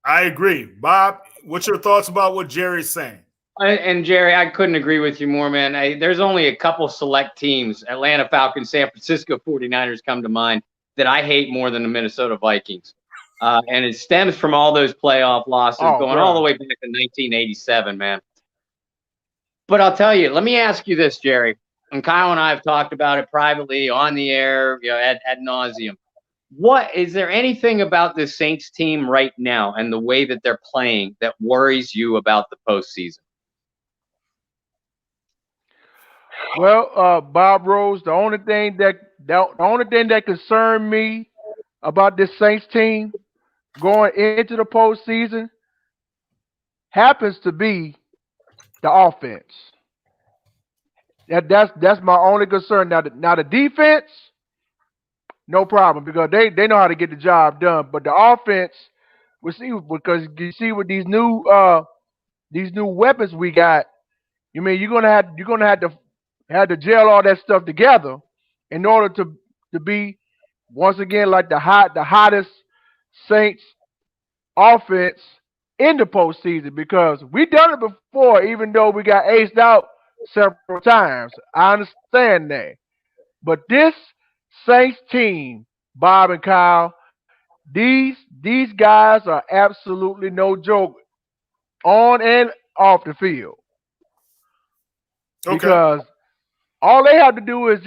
I agree, Bob. What's your thoughts about what Jerry's saying? And Jerry, I couldn't agree with you more, man. There's only a couple select teams, Atlanta Falcons, San Francisco 49ers come to mind, that I hate more than the Minnesota Vikings. And it stems from all those playoff losses going all the way back to 1987, man. But I'll tell you, let me ask you this, Jerry. And Kyle and I have talked about it privately on the air, ad nauseum. Is there anything about this Saints team right now and the way that they're playing that worries you about the postseason? Well, Bob Rose, the only thing that concerned me about this Saints team going into the postseason happens to be the offense. That's my only concern. Now the defense, no problem because they know how to get the job done. But the offense, we'll see because you see with these new weapons we got. You mean you're gonna have to gel all that stuff together in order to be once again like the hottest Saints offense in the postseason because we done it before, even though we got aced out several times. I understand that. But this Saints team, Bob and Kyle, these guys are absolutely no joke on and off the field. Okay. Because all they have to do is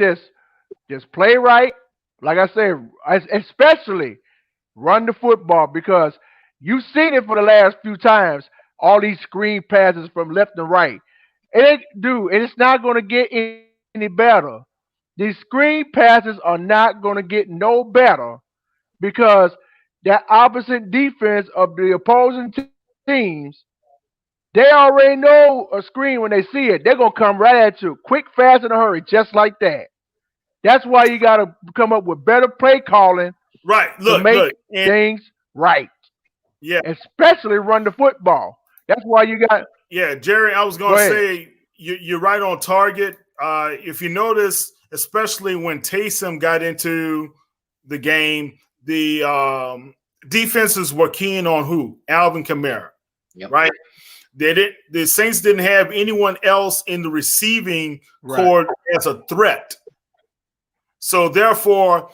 just play right. Like I said, especially run the football because you've seen it for the last few times, all these screen passes from left and right. It's not going to get any better. These screen passes are not going to get no better because that opposite defense of the opposing teams, they already know a screen when they see it. They're going to come right at you, quick, fast, in a hurry, just like that. That's why you got to come up with better play calling to make things right. Yeah. Especially run the football. That's why you got – Yeah, Jerry, I was going to say you're right on target. If you notice, especially when Taysom got into the game, the defenses were keen on who? Alvin Kamara, right? The Saints didn't have anyone else in the receiving corps as a threat. So, therefore,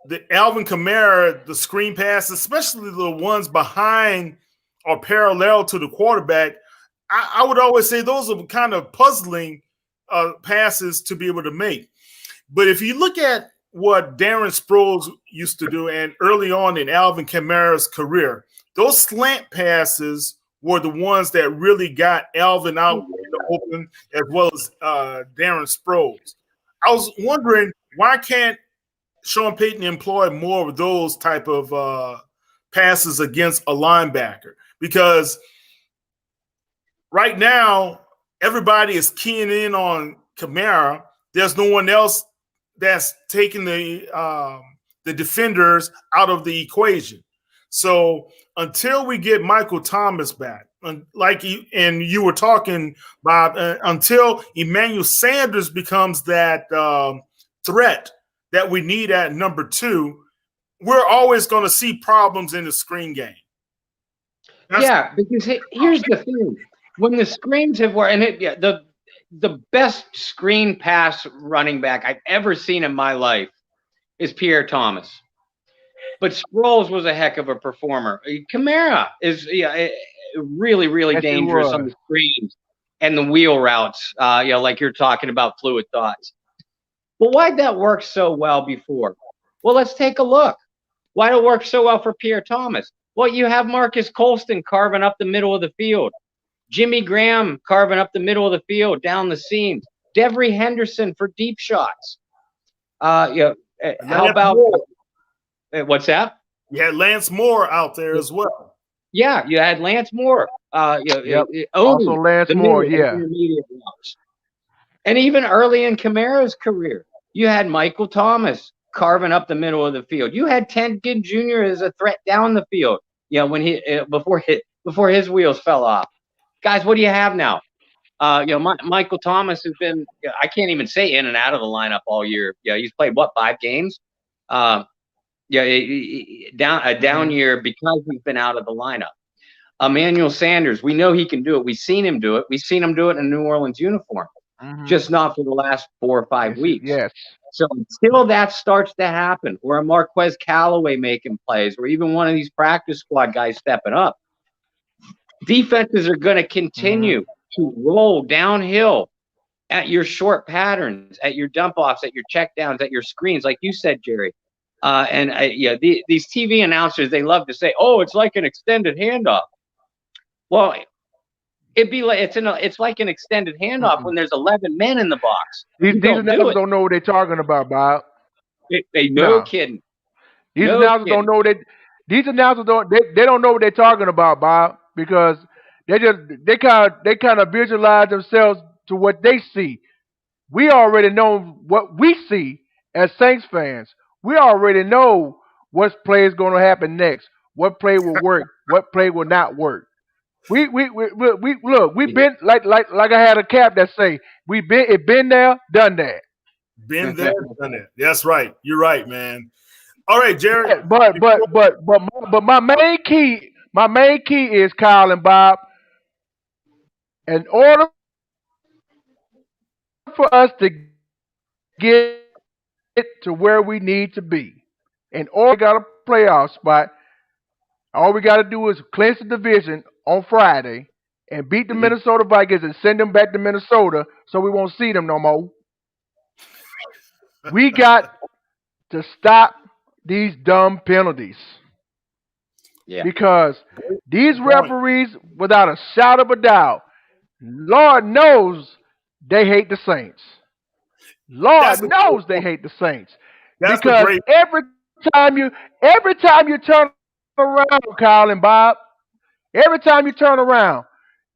the Alvin Kamara, the screen pass, especially the ones behind or parallel to the quarterback, I would always say those are kind of puzzling passes to be able to make. But if you look at what Darren Sproles used to do and early on in Alvin Kamara's career, those slant passes were the ones that really got Alvin out in the open as well as Darren Sproles. I was wondering, why can't Sean Payton employ more of those type of passes against a linebacker? Because right now, everybody is keying in on Kamara. There's no one else that's taking the defenders out of the equation. So until we get Michael Thomas back, you were talking, Bob, until Emmanuel Sanders becomes that threat that we need at number 2, we're always going to see problems in the screen game. Yeah, because here's the thing: when the screens have worked, and the best screen pass running back I've ever seen in my life is Pierre Thomas. But Sproles was a heck of a performer. Kamara is really, really dangerous on the screens and the wheel routes. Like you're talking about fluid thoughts. But why'd that work so well before? Well, let's take a look. Why'd it work so well for Pierre Thomas? Well, you have Marcus Colston carving up the middle of the field. Jimmy Graham carving up the middle of the field, down the seams. Devery Henderson for deep shots. How about what's that? You had Lance Moore out there as well. Yeah, you had Lance Moore. Also Lance Moore, And even early in Kamara's career, you had Michael Thomas carving up the middle of the field. You had Tenkin Jr. as a threat down the field. When he before his wheels fell off. Guys, what do you have now? Michael Thomas has been, I can't even say in and out of the lineup all year. Yeah, he's played 5 games? A down year because he's been out of the lineup. Emmanuel Sanders, we know he can do it. We've seen him do it. We've seen him do it in a New Orleans uniform, just not for the last 4 or 5 weeks. Yes. So until that starts to happen, or a Marquez Callaway making plays, or even one of these practice squad guys stepping up, defenses are going to continue to roll downhill at your short patterns, at your dump offs, at your check downs, at your screens, like you said, Jerry. These TV announcers, they love to say, "Oh, it's like an extended handoff." Well, it's like an extended handoff when there's 11 men in the box. These announcers don't know what they're talking about, Bob. No kidding. These announcers don't know that. These announcers they don't know what they're talking about, Bob, because they kind of visualize themselves to what they see. We already know what we see as Saints fans. We already know what play is going to happen next. What play will work? What play will not work? We look. We've been like I had a cap that say it been there, done that. Been there, done that. That's right. You're right, man. All right, Jared. But my main key is Kyle and Bob. In order for us to get to where we need to be, in order to get a playoff spot, all we got to do is clinch the division on Friday and beat the Minnesota Vikings and send them back to Minnesota so we won't see them no more. We got to stop these dumb penalties. Yeah. Because these referees, without a shadow of a doubt, Lord knows they hate the Saints. Lord knows they hate the Saints. Because every time you turn around, Kyle and Bob, every time you turn around,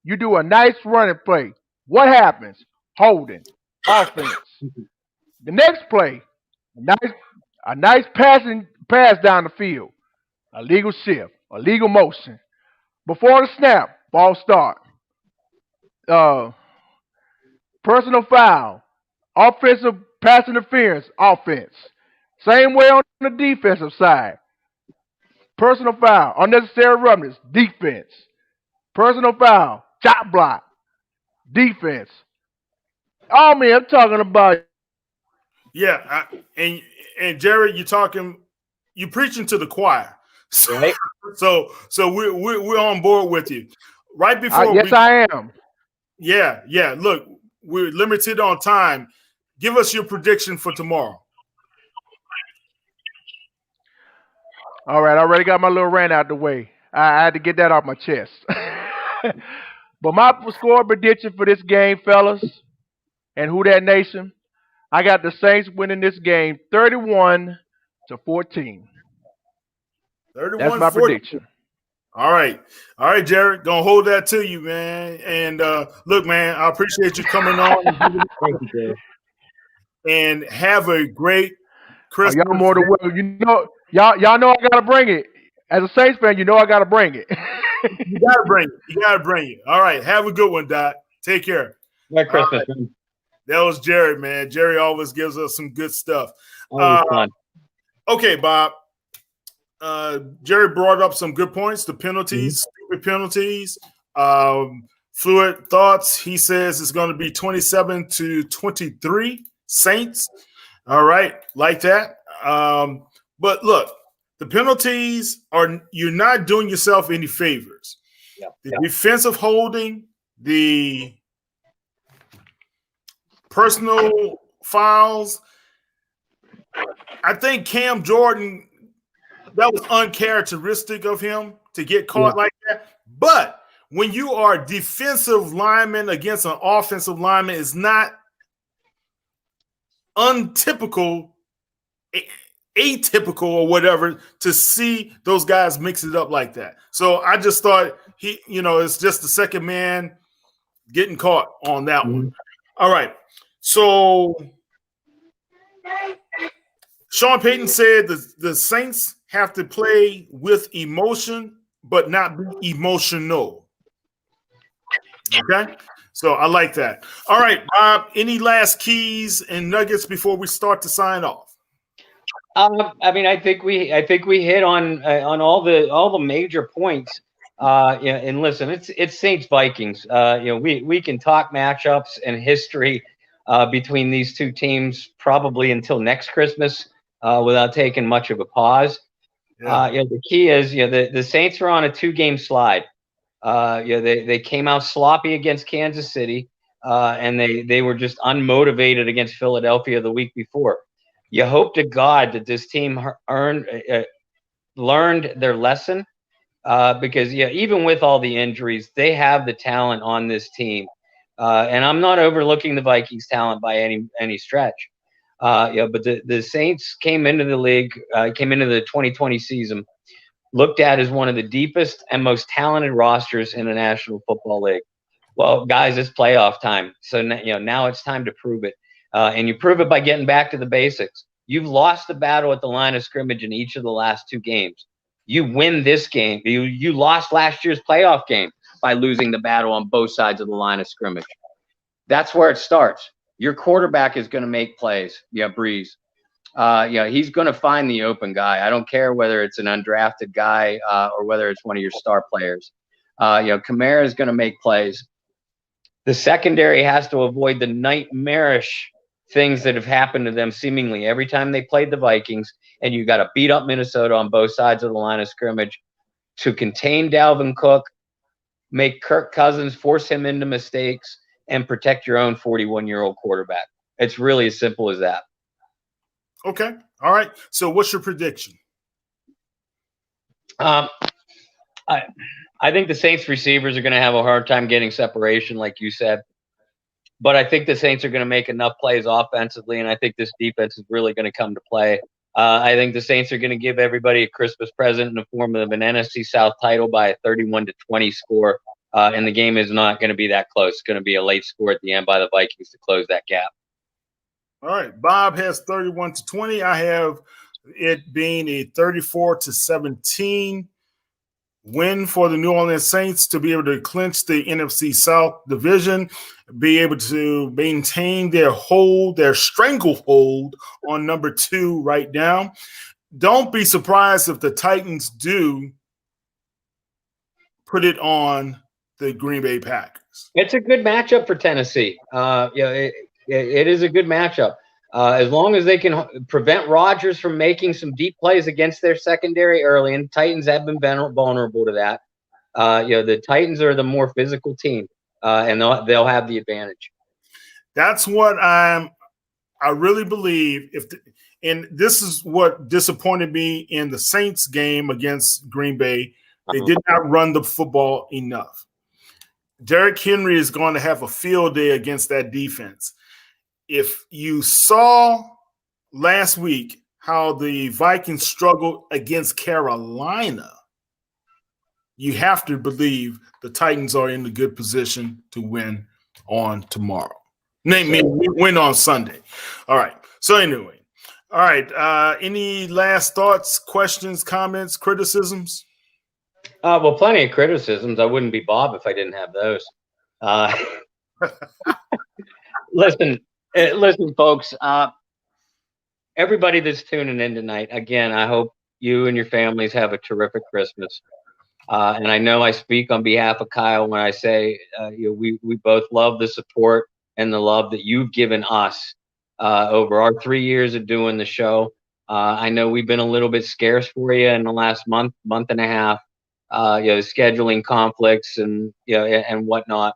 you do a nice running play. What happens? Holding. Offense. The next play, a nice pass down the field. A legal shift. A legal motion. Before the snap, ball start. Personal foul. Offensive pass interference, offense. Same way on the defensive side. Personal foul. Unnecessary roughness, defense. Personal foul. Chop block. Defense. Oh, man, I'm talking about. Yeah, and Jared, you're preaching to the choir. Right. So we're on board with you. Right before yes, I am. Yeah. Look, we're limited on time. Give us your prediction for tomorrow. All right, I already got my little rant out the way. I had to get that off my chest. But my score prediction for this game, fellas, and Who Dat Nation, I got the Saints winning this game 31-14. That's my prediction. All right, Jared, gonna hold that to you, man. And look, man, I appreciate you coming on. Thank you, Jared. And have a great Christmas. Y'all more than well. You know, y'all know I gotta bring it. As a Saints fan, you know I gotta bring it. You gotta bring it. All right, have a good one, Doc. Take care. Merry Christmas, man. That was Jared, man. Jerry always gives us some good stuff. Fun. Okay, Bob. Jerry brought up some good points. The penalties, with penalties. Fluid thoughts. He says it's going to be 27-23 Saints. All right, like that. But look, the penalties you're not doing yourself any favors. The defensive holding, the personal fouls. I think Cam Jordan, that was uncharacteristic of him to get caught like that. But when you are defensive lineman against an offensive lineman, it's not untypical, atypical or whatever to see those guys mix it up like that. So I just thought it's just the second man getting caught on that one. All right. So Sean Payton said the Saints have to play with emotion, but not be emotional. Okay? So I like that. All right, Bob, any last keys and nuggets before we start to sign off? I mean, I think we hit on all the major points. And listen, it's Saints-Vikings. We can talk matchups and history between these two teams probably until next Christmas without taking much of a pause. The key is the Saints are on a 2-game slide. They came out sloppy against Kansas City, and they were just unmotivated against Philadelphia the week before. You hope to God that this team learned their lesson, because even with all the injuries, they have the talent on this team, and I'm not overlooking the Vikings' talent by any stretch. But the Saints came into the league, came into the 2020 season, looked at as one of the deepest and most talented rosters in the National Football League. Well, guys, it's playoff time, so now it's time to prove it. And you prove it by getting back to the basics. You've lost the battle at the line of scrimmage in each of the last 2 games. You win this game. You lost last year's playoff game by losing the battle on both sides of the line of scrimmage. That's where it starts. Your quarterback is going to make plays. Breeze. He's going to find the open guy. I don't care whether it's an undrafted guy or whether it's one of your star players. Kamara is going to make plays. The secondary has to avoid the nightmarish things that have happened to them seemingly every time they played the Vikings, and you got to beat up Minnesota on both sides of the line of scrimmage to contain Dalvin Cook, make Kirk Cousins, force him into mistakes, and protect your own 41-year-old quarterback. It's really as simple as that. Okay. All right. So what's your prediction? I think the Saints receivers are going to have a hard time getting separation, like you said. But I think the Saints are going to make enough plays offensively, and I think this defense is really going to come to play. I think the Saints are going to give everybody a Christmas present in the form of an NFC South title by a 31-20 score, and the game is not going to be that close. It's going to be a late score at the end by the Vikings to close that gap. All right. Bob has 31-20. I have it being a 34-17 win for the New Orleans Saints to be able to clinch the NFC South division, be able to maintain their stranglehold on number 2 right now. Don't be surprised if the Titans do put it on the Green Bay Packers. It's a good matchup for Tennessee. It is a good matchup. As long as they can prevent Rodgers from making some deep plays against their secondary early, and Titans have been vulnerable to that. The Titans are the more physical team, and they'll have the advantage. That's what I really believe. And this is what disappointed me in the Saints game against Green Bay. They did not run the football enough. Derrick Henry is going to have a field day against that defense. If you saw last week how the Vikings struggled against Carolina, you have to believe the Titans are in a good position to win on tomorrow. Win on Sunday. All right. So anyway, all right. Any last thoughts, questions, comments, criticisms? Well, plenty of criticisms. I wouldn't be Bob if I didn't have those. Listen, folks. Everybody that's tuning in tonight, again, I hope you and your families have a terrific Christmas. And I know I speak on behalf of Kyle when I say we both love the support and the love that you've given us over our 3 years of doing the show. I know we've been a little bit scarce for you in the last month and a half, scheduling conflicts and and whatnot.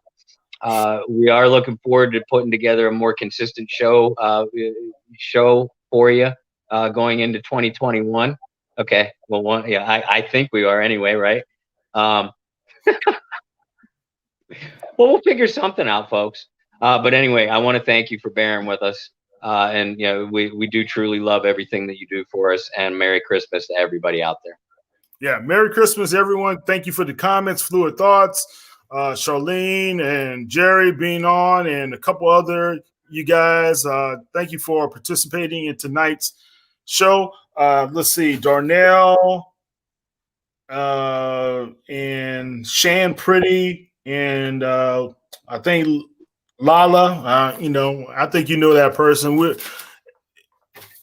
We are looking forward to putting together a more consistent show for you going into 2021. Okay, well, I think we are anyway, right? Well, we'll figure something out, folks. But anyway, I want to thank you for bearing with us. And we do truly love everything that you do for us. And Merry Christmas to everybody out there. Yeah, Merry Christmas, everyone. Thank you for the comments, Fluid Thoughts, Charlene and Jerry being on, and a couple other you guys. Thank you for participating in tonight's show. Let's see, Darnell and Shan Pretty, and I think Lala. I think you know that person.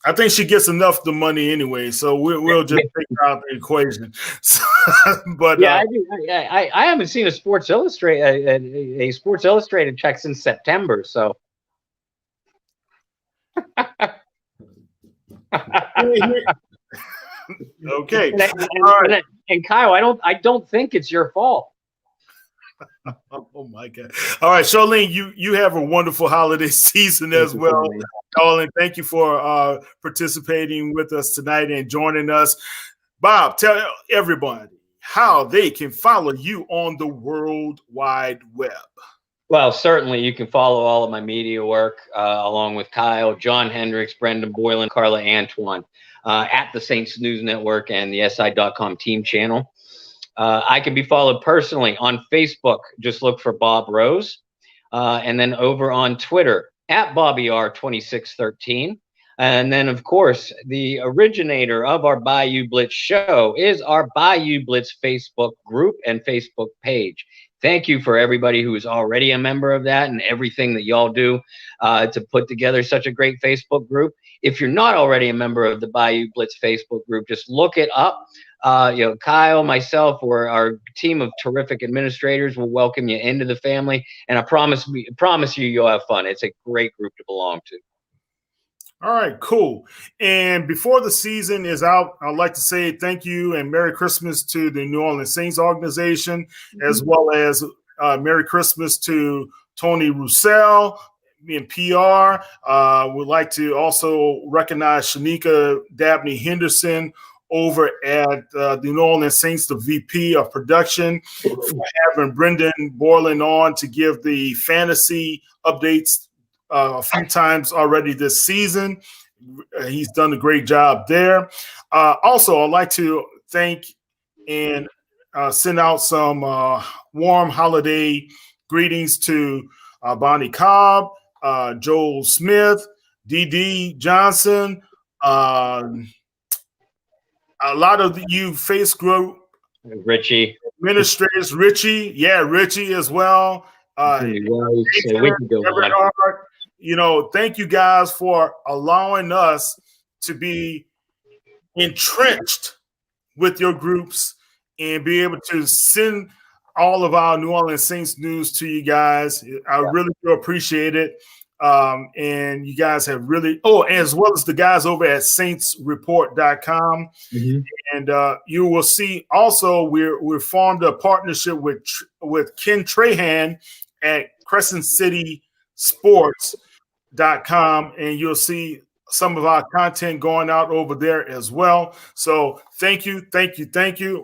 I think she gets enough the money anyway, so we'll just take her out the equation. But yeah, I haven't seen a Sports Illustrated a Sports Illustrated check since September. So okay, and Kyle, I don't think it's your fault. Oh my God! All right, Charlene, you have a wonderful holiday season as well. Darling, thank you for participating with us tonight and joining us. Bob, tell everybody how they can follow you on the World Wide Web. Well, certainly you can follow all of my media work along with Kyle, John Hendricks, Brendan Boylan, Carla Antoine at the Saints News Network and the SI.com team channel. I can be followed personally on Facebook. Just look for Bob Rose. And then over on Twitter at BobbyR2613. And then, of course, the originator of our Bayou Blitz show is our Bayou Blitz Facebook group and Facebook page. Thank you for everybody who is already a member of that and everything that y'all do to put together such a great Facebook group. If you're not already a member of the Bayou Blitz Facebook group, just look it up. Kyle, myself, or our team of terrific administrators will welcome you into the family, and I promise you you'll have fun. It's a great group to belong to. All right, cool. And before the season is out, I'd like to say thank you and Merry Christmas to the New Orleans Saints organization, as well as Merry Christmas to Tony Roussel in PR. Would like to also recognize Shanika Dabney Henderson over at the New Orleans Saints, the VP of production, for having Brendan Boylan on to give the fantasy updates a few times already this season. He's done a great job there. Also, I'd like to thank and send out some warm holiday greetings to Bonnie Cobb, Joel Smith, D.D. Johnson, a lot of you Facebook Richie administrators, Richie as well. Thank you guys for allowing us to be entrenched with your groups and be able to send all of our New Orleans Saints news to you guys. I really do appreciate it. And you guys have really, as well as the guys over at saintsreport.com. Mm-hmm. And you will see also we're formed a partnership with Ken Trahan at CrescentCitySports.com, and you'll see some of our content going out over there as well. So thank you.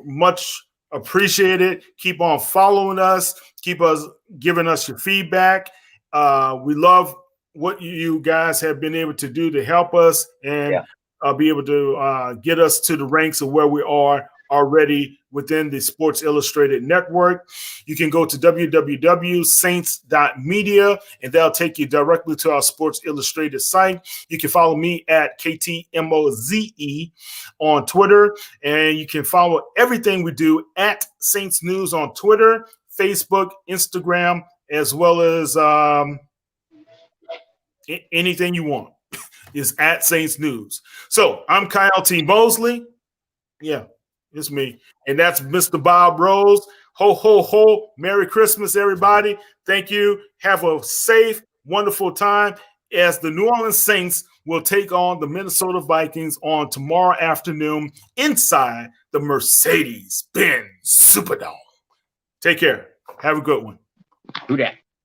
Much appreciated. Keep on following us. Keep us giving us your feedback. We love what you guys have been able to do to help us and be able to get us to the ranks of where we are already within the Sports Illustrated network. You can go to www.saints.media, and that'll take you directly to our Sports Illustrated site. You can follow me at KTMOZE on Twitter, and you can follow everything we do at Saints News on Twitter, Facebook, Instagram, as well as anything you want is at Saints News. So I'm Kyle T. Mosley. Yeah. It's me. And that's Mr. Bob Rose. Ho, ho, ho. Merry Christmas, everybody. Thank you. Have a safe, wonderful time as the New Orleans Saints will take on the Minnesota Vikings on tomorrow afternoon inside the Mercedes-Benz Superdome. Take care. Have a good one. Who dat?